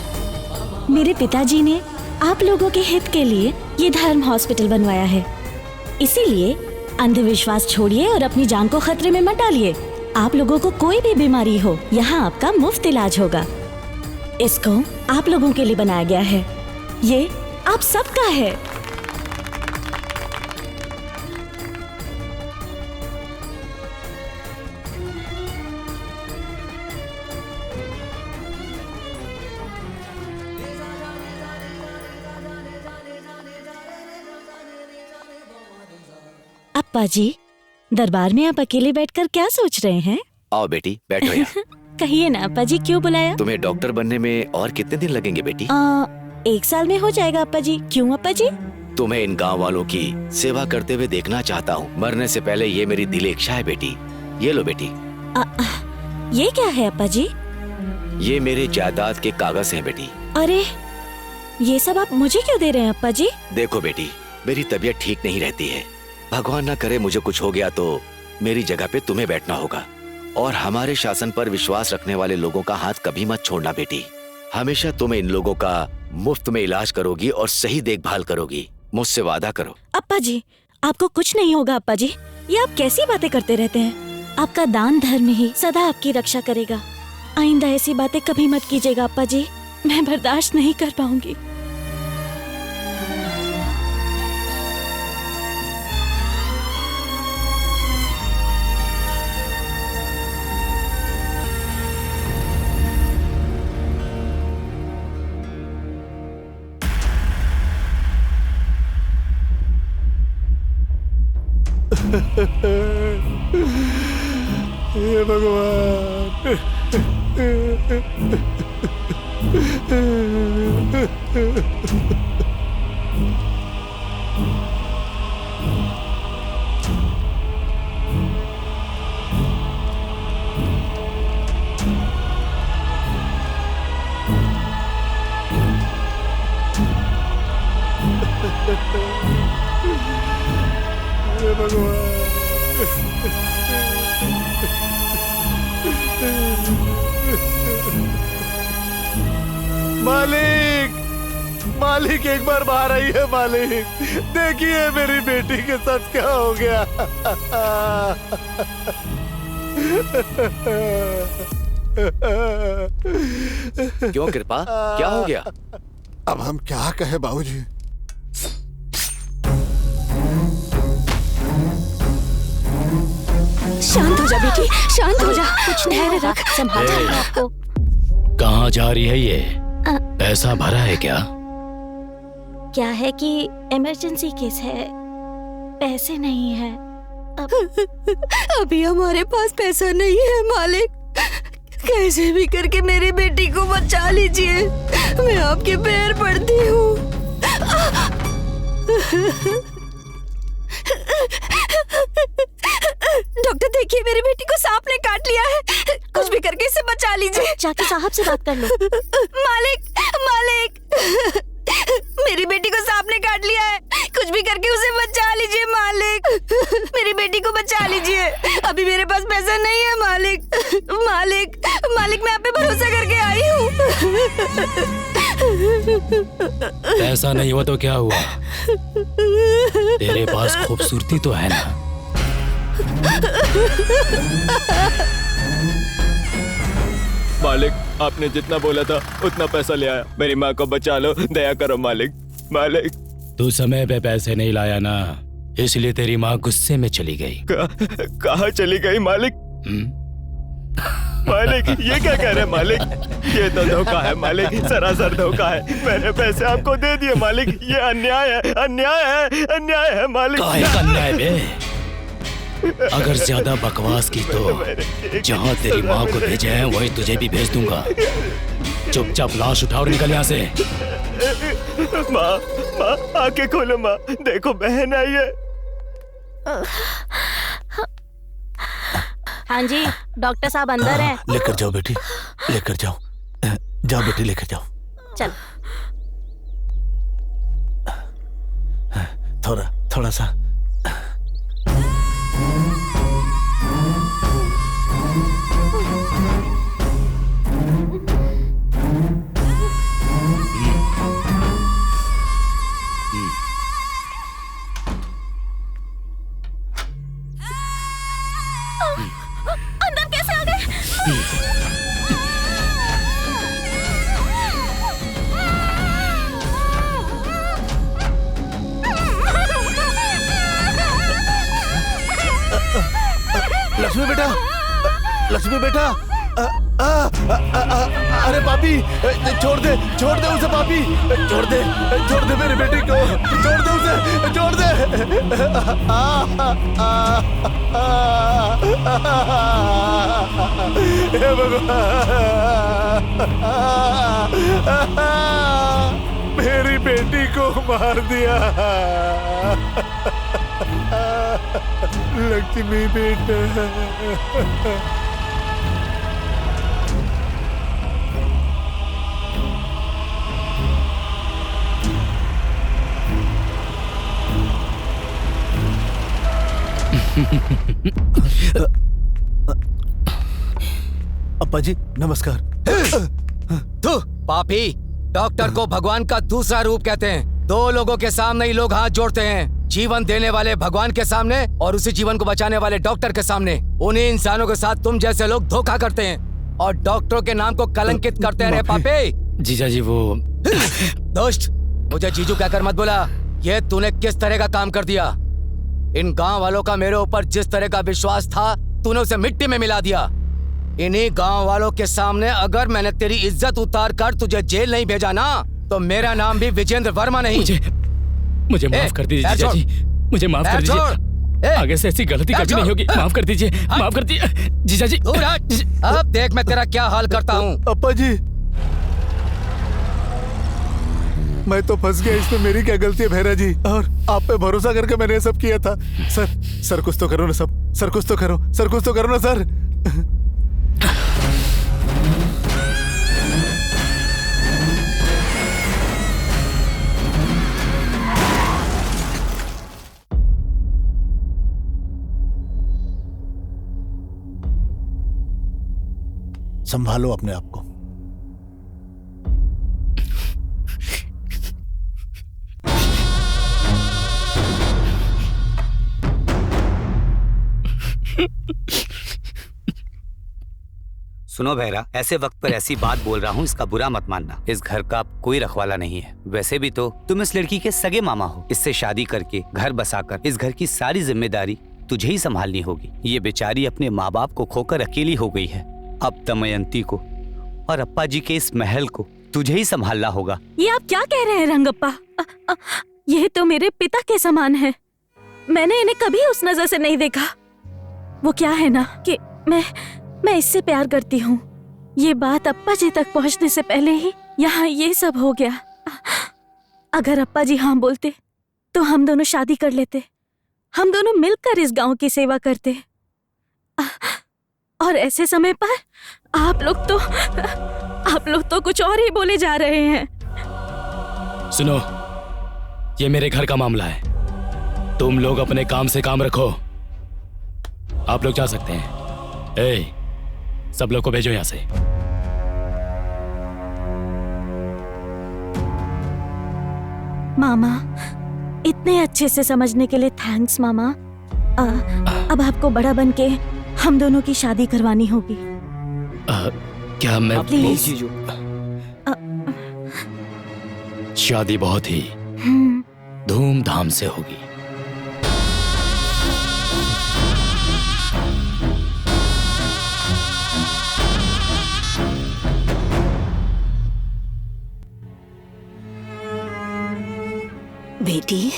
मेरे पिताजी ने आप लोगों के हित के लिए ये धर्म हॉस्पिटल बनवाया है, इसीलिए अंधविश्वास छोड़िए और अपनी जान को खतरे में मत डालिए। आप लोगों को कोई भी बीमारी हो, यहाँ आपका मुफ्त इलाज होगा। इसको आप लोगों के लिए बनाया गया है, ये आप सबका है। अप्पा जी, दरबार में आप अकेले बैठकर क्या सोच रहे हैं? आओ बेटी, बैठो यहाँ। कहिए ना अप्पा जी, क्यों बुलाया? तुम्हें डॉक्टर बनने में और कितने दिन लगेंगे बेटी? 1 साल में हो जाएगा अप्पा जी। क्यों अप्पा जी? तुम्हें इन गांव वालों की सेवा करते हुए देखना चाहता हूँ। मरने से पहले ये मेरी दिली इच्छा है बेटी। ये लो बेटी। ये क्या है अप्पा जी? ये मेरे जायदाद के कागज हैं बेटी। अरे, ये सब आप मुझे क्यों दे रहे हैं अप्पा जी? देखो बेटी, मेरी तबीयत ठीक नहीं रहती है। भगवान ना करे मुझे कुछ हो गया तो मेरी जगह पे तुम्हें बैठना होगा। और हमारे शासन पर विश्वास रखने वाले लोगों का हाथ कभी मत छोड़ना बेटी। हमेशा तुम इन लोगों का मुफ्त में इलाज करोगी और सही देखभाल करोगी। मुझसे वादा करो। अप्पा जी, आपको कुछ नहीं होगा अप्पा जी। ये आप कैसी बातें करते रहते हैं? आपका दान धर्म ही सदा आपकी रक्षा करेगा। आइंदा ऐसी बातें कभी मत कीजिएगा अप्पा जी। मैं बर्दाश्त नहीं कर पाऊंगी। हे भगवान। हे भगवान। मालिक, मालिक एक बार बाहर आई है मालिक। देखिए मेरी बेटी के साथ क्या हो गया। क्यों कृपा, क्या हो गया? अब हम क्या कहे बाबूजी। शांत हो जा बेटी, शांत हो जा। कुछ धैर्य रख, संभाल जाएगा आपको। कहाँ जा रही है ये? पैसा भरा है क्या? क्या है कि इमरजेंसी केस है, पैसे नहीं है। अभी हमारे पास पैसा नहीं है मालिक। कैसे भी करके मेरी बेटी को बचा लीजिए। मैं आपके पैर पड़ती हूँ। डॉक्टर देखिए, मेरी बेटी को सांप ने काट लिया है। कुछ भी करके इसे बचा लीजिए। जाके साहब से बात कर लो। मालिक, मालिक, मेरी बेटी को सांप ने काट लिया है। कुछ भी करके उसे बचा लीजिए मालिक। मेरी बेटी को बचा लीजिए। अभी मेरे पास पैसा नहीं है मालिक। मालिक, मालिक, मैं आप पे भरोसा करके आई हूँ। पैसा नहीं हुआ तो क्या हुआ? तेरे पास खूबसूरती तो है ना? मालिक, आपने जितना बोला था उतना पैसा ले आया। मेरी माँ को बचा लो, दया करो मालिक। मालिक, तू समय पे पैसे नहीं लाया ना, इसलिए तेरी माँ गुस्से में चली गई। कहाँ चली गई मालिक? मालिक, ये क्या कह रहे हैं मालिक? ये तो धोखा है मालिक, सरासर धोखा है। मैंने पैसे आपको दे दिए मालिक। ये अन्याय है, अन्याय है, अन्याय है मालिक। काहे का अन्याय बे? अगर ज्यादा बकवास की तो जहाँ तेरी माँ को भेजे हैं वही तुझे भी भेज दूंगा। चुपचाप लाश उठाओ और निकल यहाँ से। माँ, माँ, आंखें खोलो माँ, देखो बहन आई है। हाँ जी, डॉक्टर साहब अंदर हैं। लेकर जाओ बेटी, लेकर जाओ। जाओ बेटी, लेकर जाओ। चल। थोड़ा सा। अंदर कैसे आ गए? लक्ष्मी बेटा, लक्ष्मी बेटा, अरे पापी, छोड़ दे उसे पापी, छोड़ दे मेरी बेटी को, छोड़ दे उसे, छोड़ दे। हे भगवान, मेरी बेटी को मार दिया। लक्ष्मी बेटा। अप्पा जी नमस्कार। तू पापी, डॉक्टर को भगवान का दूसरा रूप कहते हैं। दो लोगों के सामने ही लोग हाथ जोड़ते हैं, जीवन देने वाले भगवान के सामने और उसी जीवन को बचाने वाले डॉक्टर के सामने। उन्हीं इंसानों के साथ तुम जैसे लोग धोखा करते हैं और डॉक्टरों के नाम को कलंकित करते रहे पापी। जीजा जी वो दोस्त, मुझे जीजू कहकर मत बोला। ये तूने किस तरह का काम कर दिया? इन गांव वालों का मेरे ऊपर जिस तरह का विश्वास था, तूने उसे मिट्टी में मिला दिया। इन्हीं गांव वालों के सामने अगर मैंने तेरी इज्जत उतार कर तुझे जेल नहीं भेजा ना, तो मेरा नाम भी विजेंद्र वर्मा नहीं। मुझे माफ कर दीजिए जीजा जी, मुझे माफ कर दीजिए। आगे से ऐसी गलती कभी नहीं होगी। माफ कर दीजिए, माफ कर दीजिए जीजा जी। अब देख मैं तेरा क्या हाल करता हूँ। अप्पा जी, मैं तो फंस गया इसमें, मेरी क्या गलती है भैरा जी? और आप पे भरोसा करके मैंने ये सब किया था। सर कुछ तो करो ना सब, सर कुछ तो करो, सर कुछ तो करो ना सर। संभालो अपने आप को। सुनो भैरा, ऐसे वक्त पर ऐसी बात बोल रहा हूँ, इसका बुरा मत मानना। इस घर का कोई रखवाला नहीं है। वैसे भी तो तुम इस लड़की के सगे मामा हो। इससे शादी करके घर बसाकर इस घर की सारी जिम्मेदारी तुझे ही संभालनी होगी। ये बेचारी अपने माँ बाप को खोकर अकेली हो गई है। अब दमयंती को और अप्पा जी के इस महल को तुझे ही संभालना होगा। ये आप क्या कह रहे हैं रंगप्पा? ये तो मेरे पिता के समान है। मैंने इन्हें कभी उस नजर से नहीं देखा। वो क्या है ना कि मैं इससे प्यार करती हूँ। ये बात अप्पा जी तक पहुँचने से पहले ही यहाँ ये सब हो गया। अगर अप्पा जी हाँ बोलते तो हम दोनों शादी कर लेते। हम दोनों मिलकर इस गांव की सेवा करते। और ऐसे समय पर आप लोग तो कुछ और ही बोले जा रहे हैं। सुनो, ये मेरे घर का मामला है। तुम लोग अपने काम से काम रखो। आप लोग जा सकते हैं। सब लोग को भेजो यहां से। मामा, इतने अच्छे से समझने के लिए थैंक्स मामा। अब आपको बड़ा बन के हम दोनों की शादी करवानी होगी। क्या मैं प्लीज जीजू? शादी बहुत ही धूमधाम से होगी। बेटी,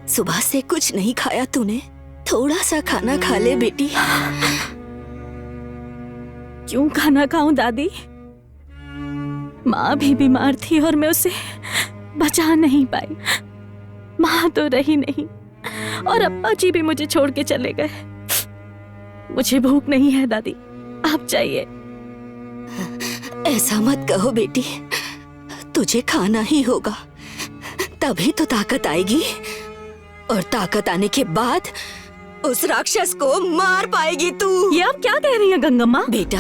सुबह से कुछ नहीं खाया तूने? थोड़ा सा खाना खा ले बेटी। क्यों खाना खाऊं दादी? माँ भी बीमार थी और मैं उसे बचा नहीं पाई। माँ तो रही नहीं और अप्पा जी भी मुझे छोड़ के चले गए। मुझे भूख नहीं है दादी, आप जाइए। ऐसा मत कहो बेटी, तुझे खाना ही होगा, तभी तो ताकत आएगी। और ताकत आने के बाद उस राक्षस को मार पाएगी तू। ये आप क्या कह रही हैं गंगम्मा? बेटा,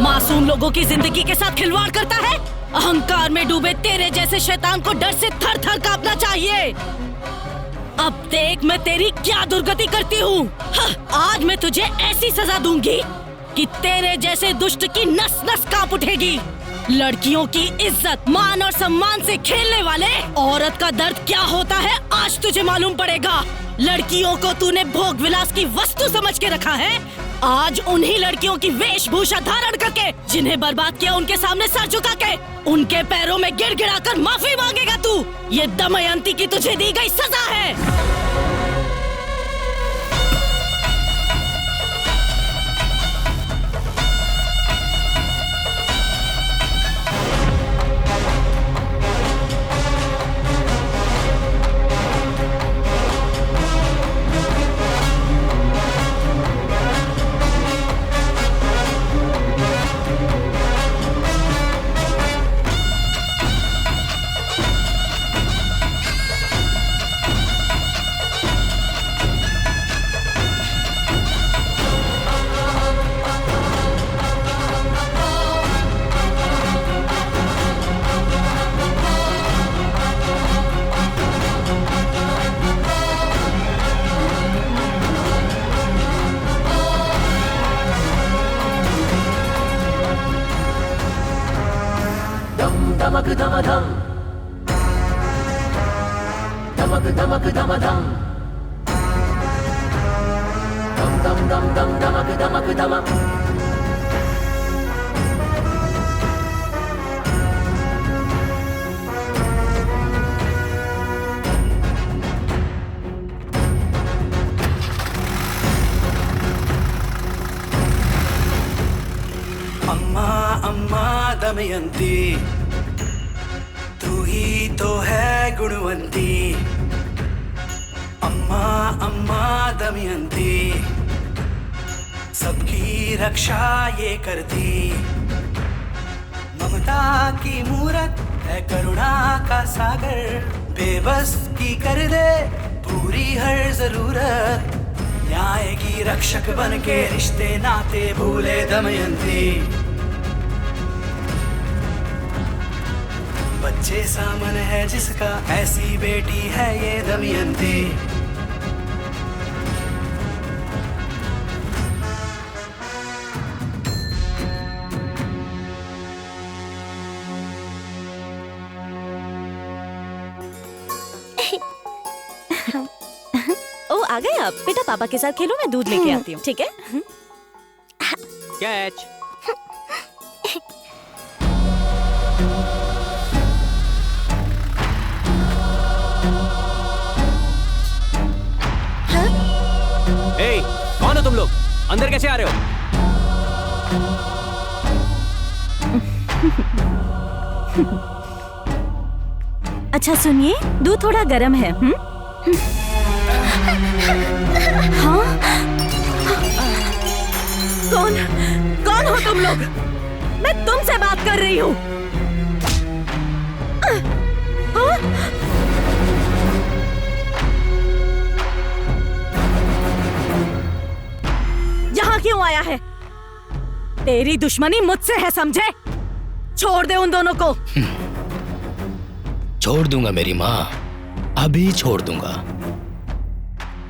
मासूम लोगों की जिंदगी के साथ खिलवाड़ करता है। अहंकार में डूबे तेरे जैसे शैतान को डर से थर थर कांपना चाहिए। अब देख मैं तेरी क्या दुर्गति करती हूँ। आज मैं तुझे ऐसी सजा दूंगी कि तेरे जैसे दुष्ट की नस नस कांप उठेगी। लड़कियों की इज्जत, मान और सम्मान से खेलने वाले औरत का दर्द क्या होता है आज तुझे मालूम पड़ेगा। लड़कियों को तूने भोग विलास की वस्तु समझ के रखा है। आज उन्हीं लड़कियों की वेशभूषा धारण करके, जिन्हें बर्बाद किया उनके सामने सर झुका के, उनके पैरों में गिड़गिड़ा कर माफी मांगेगा तू। ये दमयंती की तुझे दी गई सजा है। धमक धम धम, धमक धमक धम धम, धम धम धम धम धमक धमक धमक। अम्मा अम्मा दमयंती, तू ही तो है गुणवंती। अम्मा अम्मा दमयंती, सबकी रक्षा ये करती। ममता की मूरत है करुणा का सागर, बेबस की कर दे पूरी हर जरूरत। न्याय की रक्षक बन के रिश्ते नाते भूले दमयंती। बच्चे सामन है जिसका, ऐसी बेटी है ये दमयंती। ओ आ गए आप? बेटा पापा के साथ खेलो, मैं दूध लेके आती हूँ, ठीक है? कैच। ए, कौन हो तुम लोग? अंदर कैसे आ रहे हो? अच्छा सुनिए, दूध थोड़ा गर्म है। हाँ? कौन हो तुम लोग? मैं तुमसे बात कर रही हूँ। यहाँ क्यों आया है? तेरी दुश्मनी मुझसे है, समझे? छोड़ दे उन दोनों को। छोड़ दूंगा मेरी माँ, अभी छोड़ दूंगा।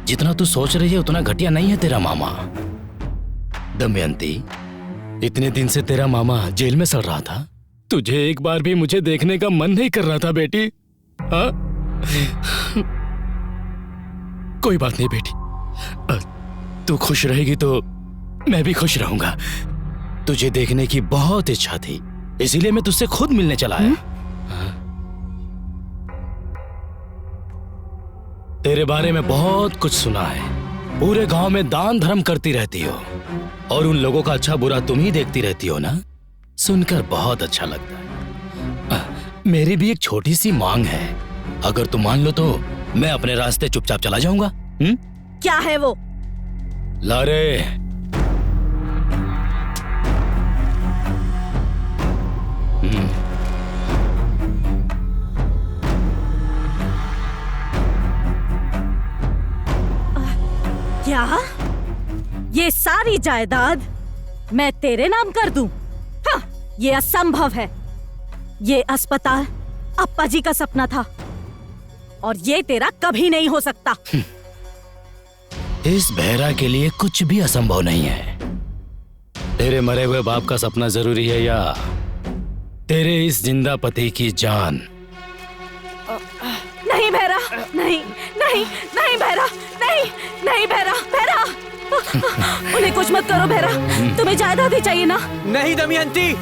जितना तू सोच रही है उतना घटिया नहीं है तेरा मामा। दमयंती, इतने दिन से तेरा मामा जेल में सड़ रहा था, तुझे एक बार भी मुझे देखने का मन नहीं कर रहा था बेटी? हाँ? कोई बात नहीं बेटी, तू खुश रहेगी तो मैं भी खुश रहूंगा। तुझे देखने की बहुत इच्छा थी, इसीलिए मैं तुझसे खुद मिलने चला आया। तेरे बारे में बहुत कुछ सुना है। पूरे गांव में दान धर्म करती रहती हो और उन लोगों का अच्छा बुरा तुम ही देखती रहती हो ना। सुनकर बहुत अच्छा लगता है। मेरी भी एक छोटी सी मांग है, अगर तुम मान लो तो मैं अपने रास्ते चुपचाप चला जाऊंगा। क्या है वो? लारे, क्या? ये सारी जायदाद मैं तेरे नाम कर दूं? हाँ, ये असंभव है। ये अस्पताल अप्पा जी का सपना था। और ये तेरा कभी नहीं हो सकता। इस बहरा के लिए कुछ भी असंभव नहीं है। तेरे मरे हुए बाप का सपना जरूरी है या तेरे इस जिंदा पति की जान? नहीं भैरा, नहीं नहीं नहीं भैरा, नहीं नहीं भैरा, भैरा उन्हें कुछ मत करो भैरा, तुम्हें जायदाद ही चाहिए ना? नहीं दमयंती,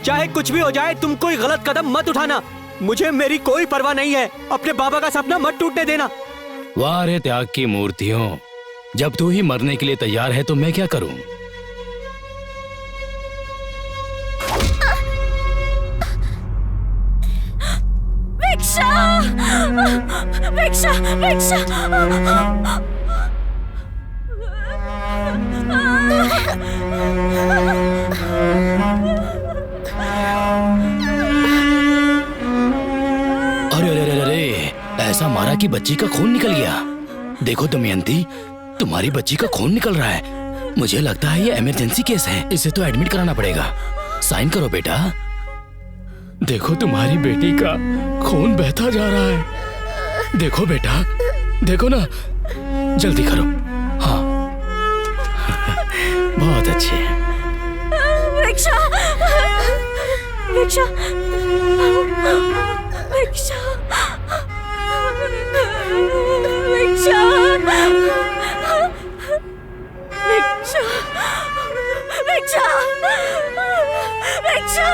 चाहे कुछ भी हो जाए तुम कोई गलत कदम मत उठाना। मुझे मेरी कोई परवाह नहीं है, अपने बाबा का सपना मत टूटने देना। वाह रे त्याग की मूर्तियों, जब तू ही मरने के लिए तैयार है तो मैं क्या करूं? भिक्षा, भिक्षा, भिक्षा। अरे अरे अरे अरे, ऐसा मारा कि बच्ची का खून निकल गया। देखो दमयंती, तुम्हारी बच्ची का खून निकल रहा है। मुझे लगता है ये इमरजेंसी केस है, इसे तो एडमिट कराना पड़ेगा। साइन करो बेटा। देखो तुम्हारी बेटी का खून बहता जा रहा है। देखो बेटा, देखो ना, जल्दी करो। हाँ बहुत अच्छे। भिक्षा, भिक्षा, भिक्षा, भिक्षा, भिक्षा, भिक्षा, भिक्षा।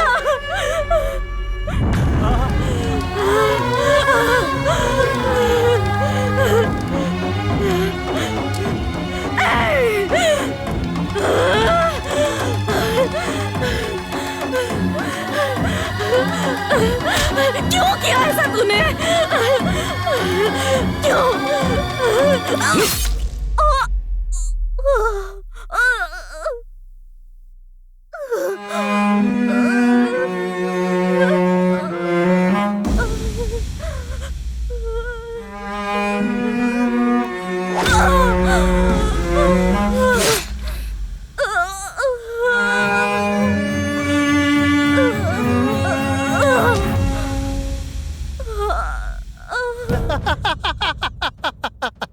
क्यों किया ऐसा तूने? क्यों?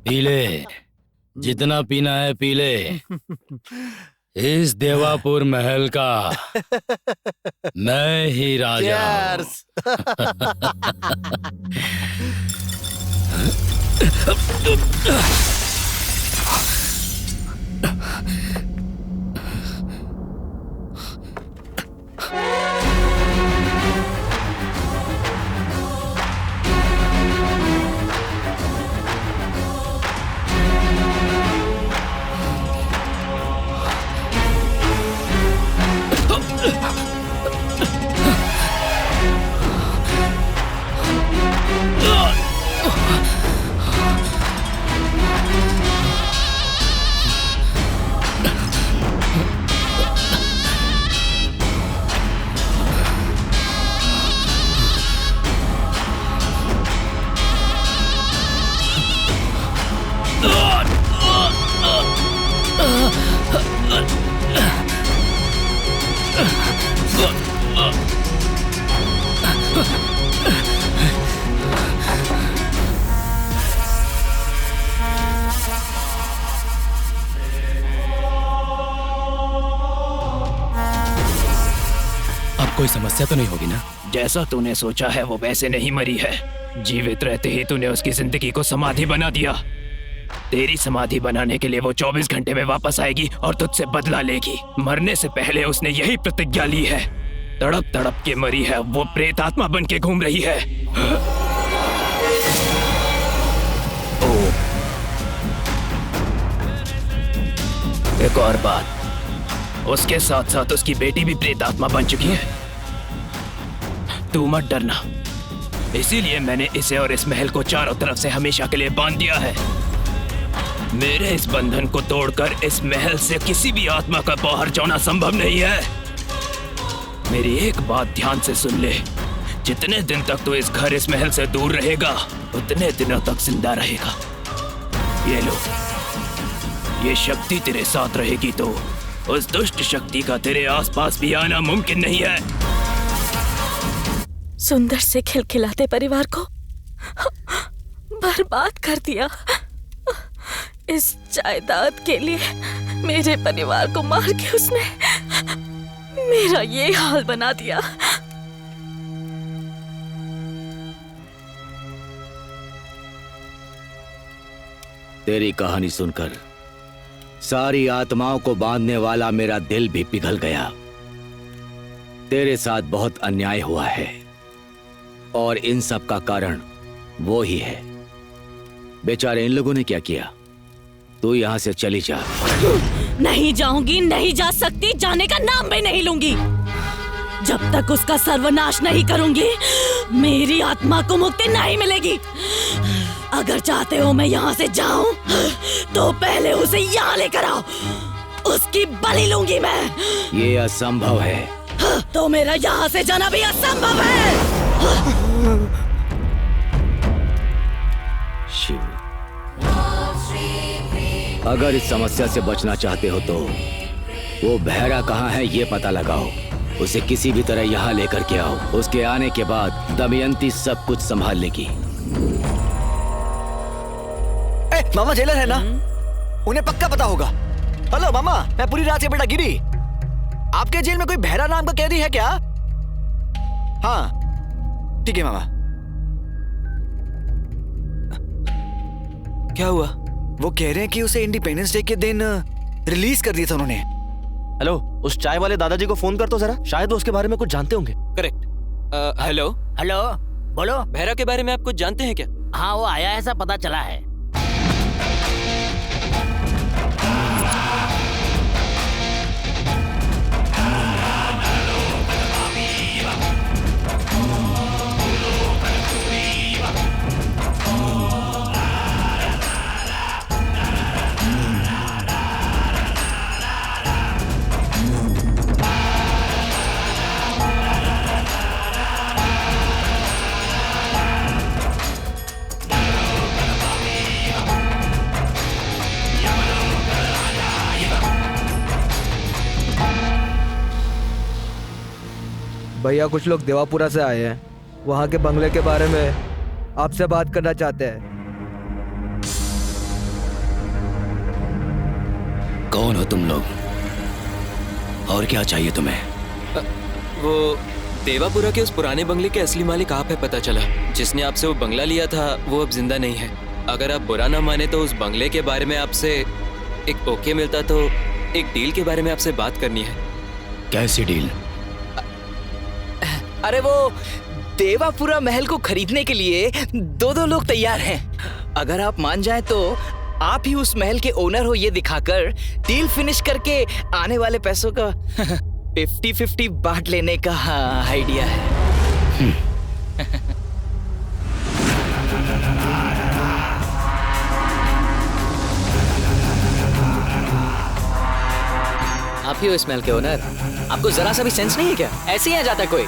पी ले, जितना पीना है पी ले। इस देवापुर महल का मैं ही राजा हूं। कोई समस्या तो नहीं होगी ना? जैसा तूने सोचा है वो वैसे नहीं मरी है। जीवित रहते ही तूने उसकी जिंदगी को समाधि बना दिया। तेरी समाधि बनाने के लिए वो 24 घंटे में वापस आएगी और तुझसे बदला लेगी। मरने से पहले उसने यही प्रतिज्ञा ली है। तड़प तड़प के मरी है, वो प्रेत आत्मा बन के घूम रही है। एक और बात, उसके साथ साथ उसकी बेटी भी प्रेत आत्मा बन चुकी है। तू मत डरना, इसीलिए मैंने इसे और इस महल को चारों तरफ से हमेशा के लिए बांध दिया है। मेरे इस बंधन को तोड़कर इस महल से किसी भी आत्मा का बाहर जाना संभव नहीं है। मेरी एक बात ध्यान से सुन ले, जितने दिन तक तू इस घर इस महल से दूर रहेगा उतने दिनों तक जिंदा रहेगा। ये लो, ये शक्ति तेरे साथ रहेगी तो उस दुष्ट शक्ति का तेरे आसपास भी आना मुमकिन नहीं है। सुंदर से खिलखिलाते परिवार को बर्बाद कर दिया। इस जायदाद के लिए मेरे परिवार को मार के उसने मेरा ये हाल बना दिया। तेरी कहानी सुनकर सारी आत्माओं को बांधने वाला मेरा दिल भी पिघल गया। तेरे साथ बहुत अन्याय हुआ है और इन सब का कारण वो ही है। बेचारे इन लोगों ने क्या किया? तू यहां से चली जा। नहीं जाऊंगी, नहीं जा सकती, जाने का नाम भी नहीं लूंगी। जब तक उसका सर्वनाश नहीं करूंगी मेरी आत्मा को मुक्ति नहीं मिलेगी। अगर चाहते हो मैं यहाँ से जाऊं तो पहले उसे यहाँ लेकर आओ, उसकी बलि लूंगी मैं। ये असंभव है। तो मेरा यहाँ से जाना भी असंभव है। शिव, अगर इस समस्या से बचना चाहते हो तो वो बहरा कहाँ है ये पता लगाओ। उसे किसी भी तरह यहाँ लेकर के आओ। उसके आने के बाद दमयंती सब कुछ संभाल लेगी। मामा जेलर है ना, उन्हें पक्का पता होगा। हेलो मामा, मैं पूरी रात के बेटा गिरी। आपके जेल में कोई बहरा नाम का कैदी है क्या? हाँ ठीक है मामा। क्या हुआ? वो कह रहे हैं कि उसे इंडिपेंडेंस डे के दिन रिलीज कर दिया था उन्होंने। हेलो, उस चाय वाले दादाजी को फोन कर तो जरा, शायद वो उसके बारे में कुछ जानते होंगे। करेक्ट। हेलो हेलो, बोलो। बहरा के बारे में आप कुछ जानते हैं क्या? हाँ, वो आया ऐसा पता चला है। भैया कुछ लोग देवापुरा से आए हैं, वहाँ के बंगले के बारे में आपसे बात करना चाहते हैं। कौन हो तुम लोग और क्या चाहिए तुम्हें? वो देवापुरा के उस पुराने बंगले के असली मालिक आप है, पता चला। जिसने आपसे वो बंगला लिया था वो अब जिंदा नहीं है। अगर आप बुरा ना माने तो उस बंगले के बारे में आपसे एक ओके मिलता तो एक डील के बारे में आपसे बात करनी है। कैसी डील? अरे वो देवापुरा महल को खरीदने के लिए दो लोग तैयार हैं। अगर आप मान जाएं तो आप ही उस महल के ओनर हो ये दिखाकर डील फिनिश करके आने वाले पैसों का 50-50 बांट लेने का आइडिया है। आप ही हो इस महल के ओनर? आपको जरा सा भी सेंस नहीं है क्या? ऐसे ही आ जाता है कोई?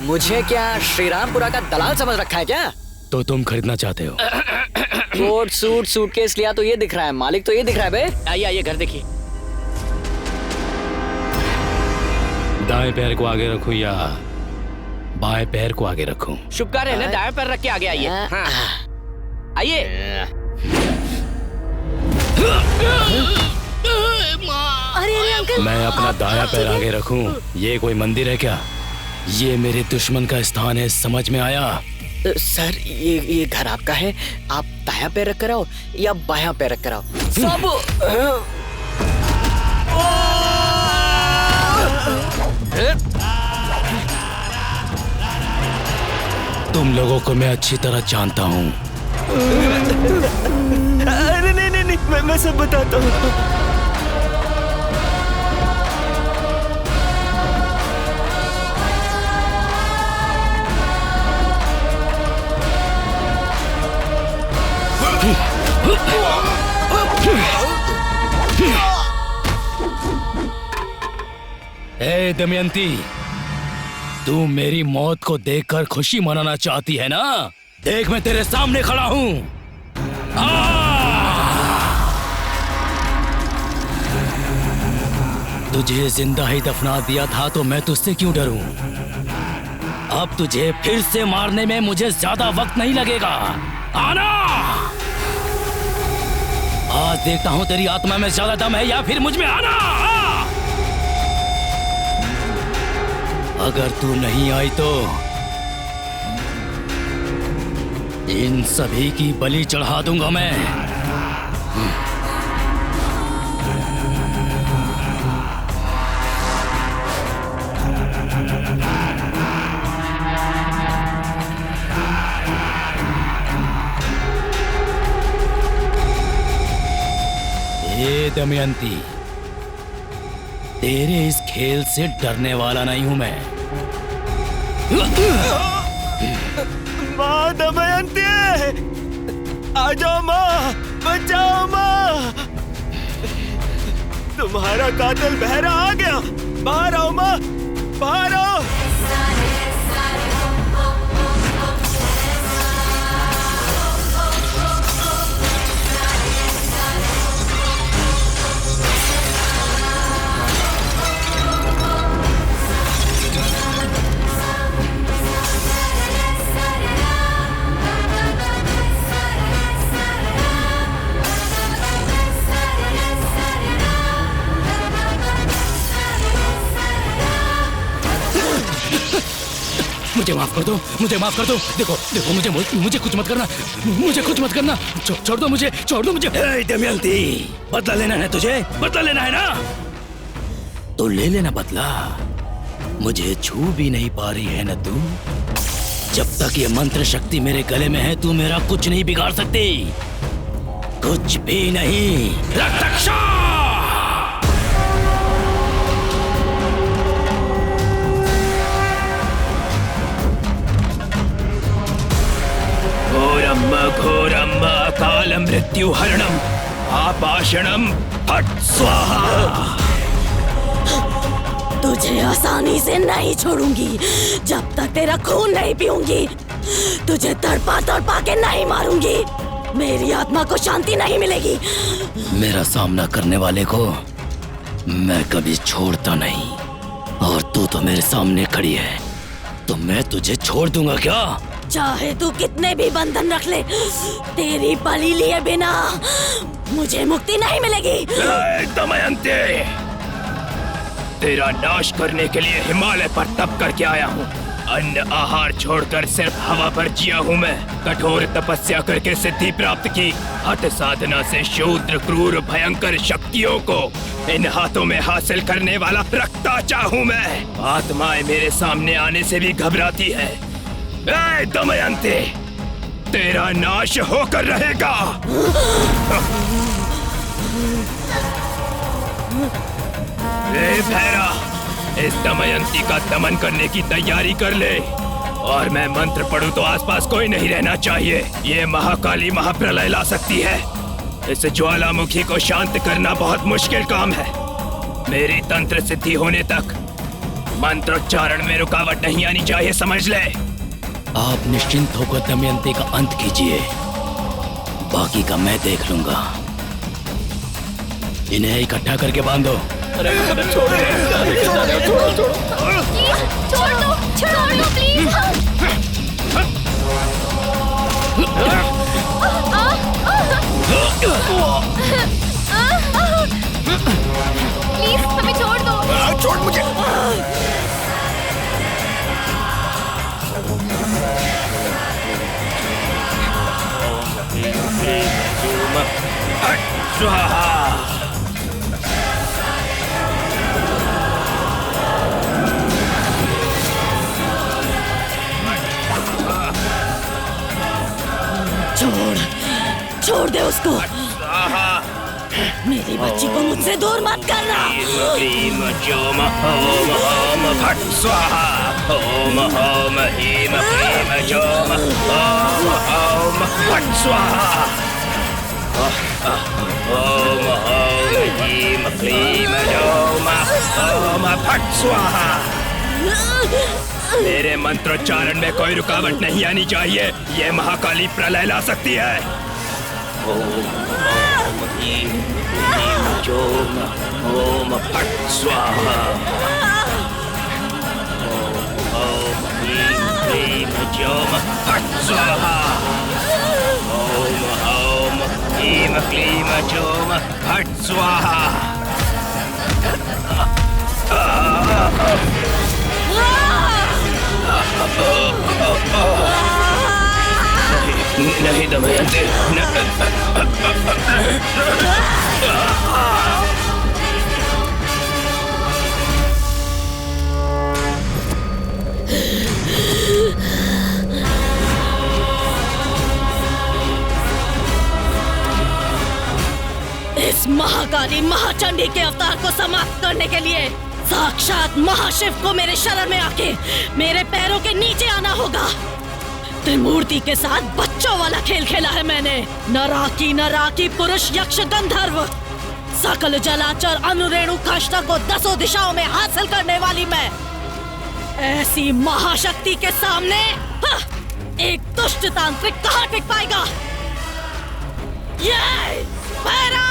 मुझे क्या श्रीरामपुरा का दलाल समझ रखा है क्या? तो तुम खरीदना चाहते हो? कोट सूट सूटकेस लिया तो ये दिख रहा है, मालिक तो ये दिख रहा है बे। आइए आइए, घर देखिए। दाएं पैर को आगे रखूं या बाएं पैर को आगे रखूं? शुभ कार्य है ना, दाएं पैर रख के आगे आइए। हाँ। आइए। अरे अंकल, मैं अपना दायां पैर आगे रखूं? ये कोई मंदिर है क्या? ये मेरे दुश्मन का स्थान है, समझ में आया? सर ये घर आपका है, आप दायां पैर रख कर आओ या बायां पैर रख कर आओ। सब तुम लोगों को मैं अच्छी तरह जानता हूँ। अरे नहीं, मैं सब बताता हूँ। ए दमयंती, तू मेरी मौत को देखकर खुशी मनाना चाहती है ना? देख मैं तेरे सामने खड़ा हूं। तुझे जिंदा ही दफना दिया था तो मैं तुझसे क्यों डरूं? अब तुझे फिर से मारने में मुझे ज्यादा वक्त नहीं लगेगा। आना। आज देखता हूं तेरी आत्मा में ज्यादा दम है या फिर मुझ में। आना। अगर तू नहीं आई तो इन सभी की बलि चढ़ा दूंगा मैं। हे दमयंती, तेरे इस खेल से डरने वाला नहीं हूं मैं। माँ दमयंती, आ जाओ माँ, बचाओ माँ। तुम्हारा कातिल बहरा आ गया। बाहर आओ माँ, बाहर आओ। मुझे माफ कर दो, मुझे माफ कर दो। देखो देखो, मुझे कुछ मत करना, मुझे कुछ मत करना। छोड़ दो मुझे, छोड़ दो मुझे। दमयंती, बदला लेना है तुझे, बदला लेना है ना, तो ले लेना बदला। मुझे छू भी नहीं पा रही है ना तू। जब तक ये मंत्र शक्ति मेरे गले में है, तू मेरा कुछ नहीं बिगाड़ सकती, कुछ भी नहीं। रक्षक घोरम काल मृत्यु हरणम आपाषणम फट स्वाहा। तुझे आसानी से नहीं छोड़ूंगी जब तक तेरा खून नहीं पीऊंगी। तुझे तड़पा तड़पा के नहीं मारूंगी, मेरी आत्मा को शांति नहीं मिलेगी। मेरा सामना करने वाले को मैं कभी छोड़ता नहीं, और तू तो मेरे सामने खड़ी है, तो मैं तुझे छोड़ दूंगा क्या? चाहे तू कितने भी बंधन रख ले, तेरी बलि लिए बिना मुझे मुक्ति नहीं मिलेगी। दमयंती, तेरा नाश करने के लिए हिमालय पर तप करके आया हूँ। अन्न आहार छोड़कर सिर्फ हवा पर जिया हूँ मैं। कठोर तपस्या करके सिद्धि प्राप्त की। हठ साधना से शूद्र क्रूर भयंकर शक्तियों को इन हाथों में हासिल करने वाला रक्ताचा हूँ मैं। आत्माएं मेरे सामने आने से भी घबराती है। ए दमयंती, तेरा नाश होकर रहेगा। ए भैरा, इस दमयंती का दमन करने की तैयारी कर ले, और मैं मंत्र पढ़ूं तो आसपास कोई नहीं रहना चाहिए। ये महाकाली महाप्रलय ला सकती है। इस ज्वालामुखी को शांत करना बहुत मुश्किल काम है। मेरी तंत्र सिद्धि होने तक मंत्रोच्चारण में रुकावट नहीं आनी चाहिए, समझ ले। आप निश्चिंत होकर दमयंती का अंत कीजिए, बाकी का मैं देख लूंगा। इन्हें इकट्ठा करके बांधो। छोड़ दो प्लीज। प्लीज हमें छोड़ दो। छोड़ मुझे। छोड़ दे उसको। मेरी बच्ची को मुझसे दूर मत करना। ह्रीम ज्योम ओम ओम फट स्वाहा। ओम ओम ह्रीम क्लीम ज्योम ओम ओम फट स्वाहा। ओम ओम ह्रीम क्लीम ज्योम ओम फट स्वाहा। मेरे मंत्रोच्चारण में कोई रुकावट नहीं आनी चाहिए। ये महाकाली प्रलय ला सकती है। ओम ओम ह्रीम क्लीम ज्योम ओम फट स्वाहा। ओम ओम ह्रीम क्लीम ज्योम फट स्वाहा। ऐं क्लीं चोम फट् स्वाहा। नहीं दमयंती, इस महाकाली महाचंडी के अवतार को समाप्त करने के लिए साक्षात महाशिव को मेरे शरण में आके मेरे पैरों के नीचे आना होगा। त्रिमूर्ति के साथ बच्चों वाला खेल खेला है मैंने। नराकी पुरुष यक्ष गंधर्व सकल जलाचर अनुरेणु काष्ठा को 10 दिशाओं में हासिल करने वाली मैं, ऐसी महाशक्ति के सामने एक दुष्ट तांत्रिक कहाँ टिक पाएगा। ये भैरव!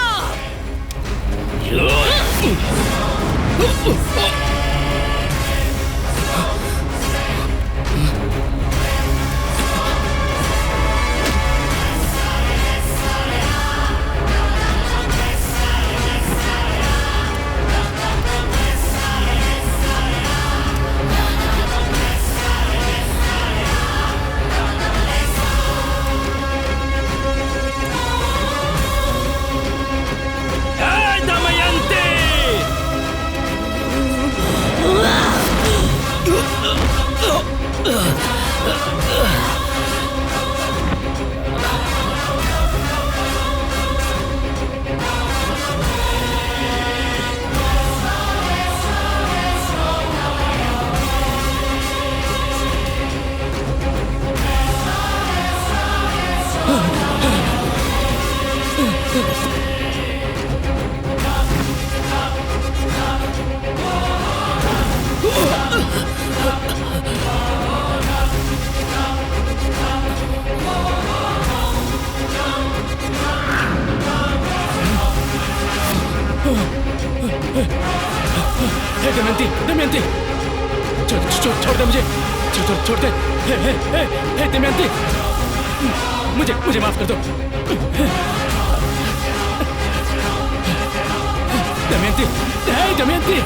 दमयंती, छोड़ दे मुझे, छोड़ दे। दमयंती, मुझे माफ कर दो। दमयंती, दमयंती,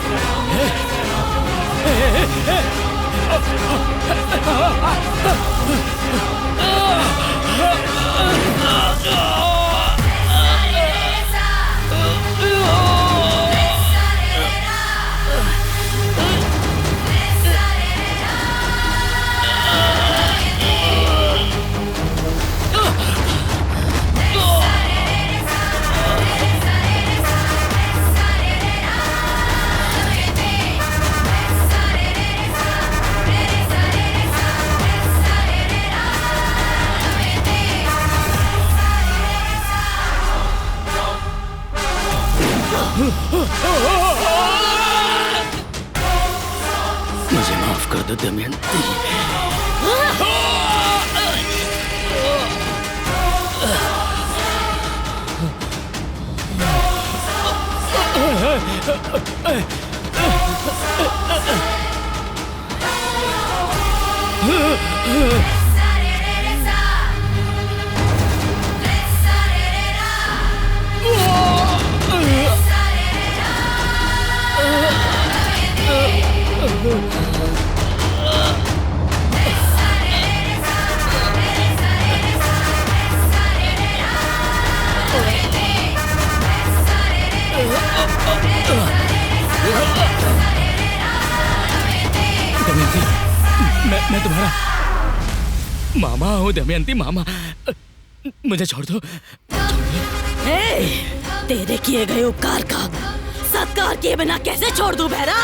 मुझे माफ कर दो दमयंती। दमयंती, मैं तुम्हारा मामा हूँ दमयंती, मामा। मुझे छोड़ दो। तेरे किए गए उपकार का सत्कार किए बिना कैसे छोड़ दूं भैरा?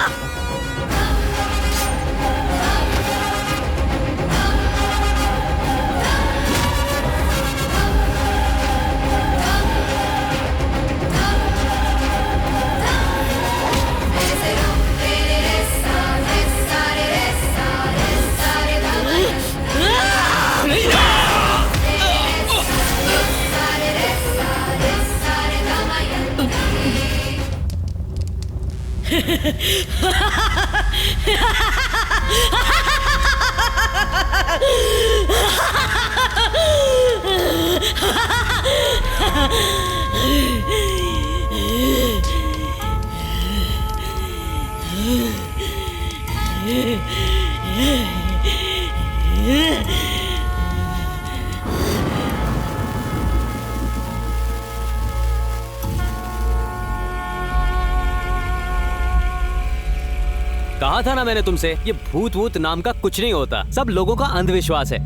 कहा था ना मैंने तुमसे, ये भूत वूत नाम का कुछ नहीं होता, सब लोगों का अंधविश्वास है।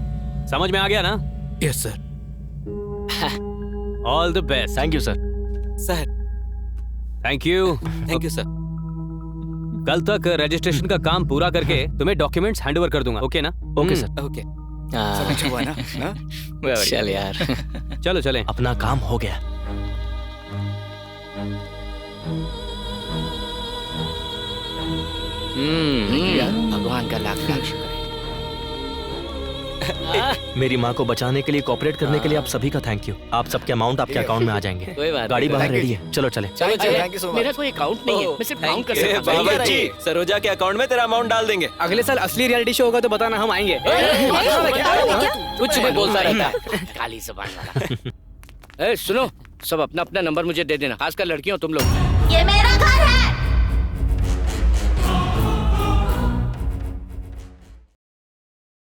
समझ में आ गया ना? Yes sir. All the best. Thank you sir. Sir thank you. Thank you sir. कल तक रजिस्ट्रेशन का काम पूरा करके तुम्हें डॉक्यूमेंट्स हैंडओवर कर दूंगा। ओके ना? Okay sir. ओके सब अच्छा हुआ ना? चल यार। चलो चलें। अपना काम हो गया। भगवान का लाख लाख शुक्र है। मेरी माँ को बचाने के लिए, कोऑपरेट करने के लिए आप सभी का थैंक यू। आप सबके अमाउंट आपके अकाउंट में आ जाएंगे। कोई बात गाड़ी नहीं। बाहर Thank you, रेडी है, चलो चले। चलो चलो। Thank you so much. मेरा कोई अकाउंट नहीं है, मैं सिर्फ काउंट कर सकता हूँ। बाबा जी, सरोजा के अकाउंट में तेरा अमाउंट डाल देंगे। अगले साल असली रियलिटी शो होगा तो बताना, हम आएंगे। कुछ भी बोलता रहता है, काली ज़बान वाला। ए सुनो, सब अपना अपना नंबर मुझे दे देना, खासकर लड़कियों तुम लोग। ये मेरा घर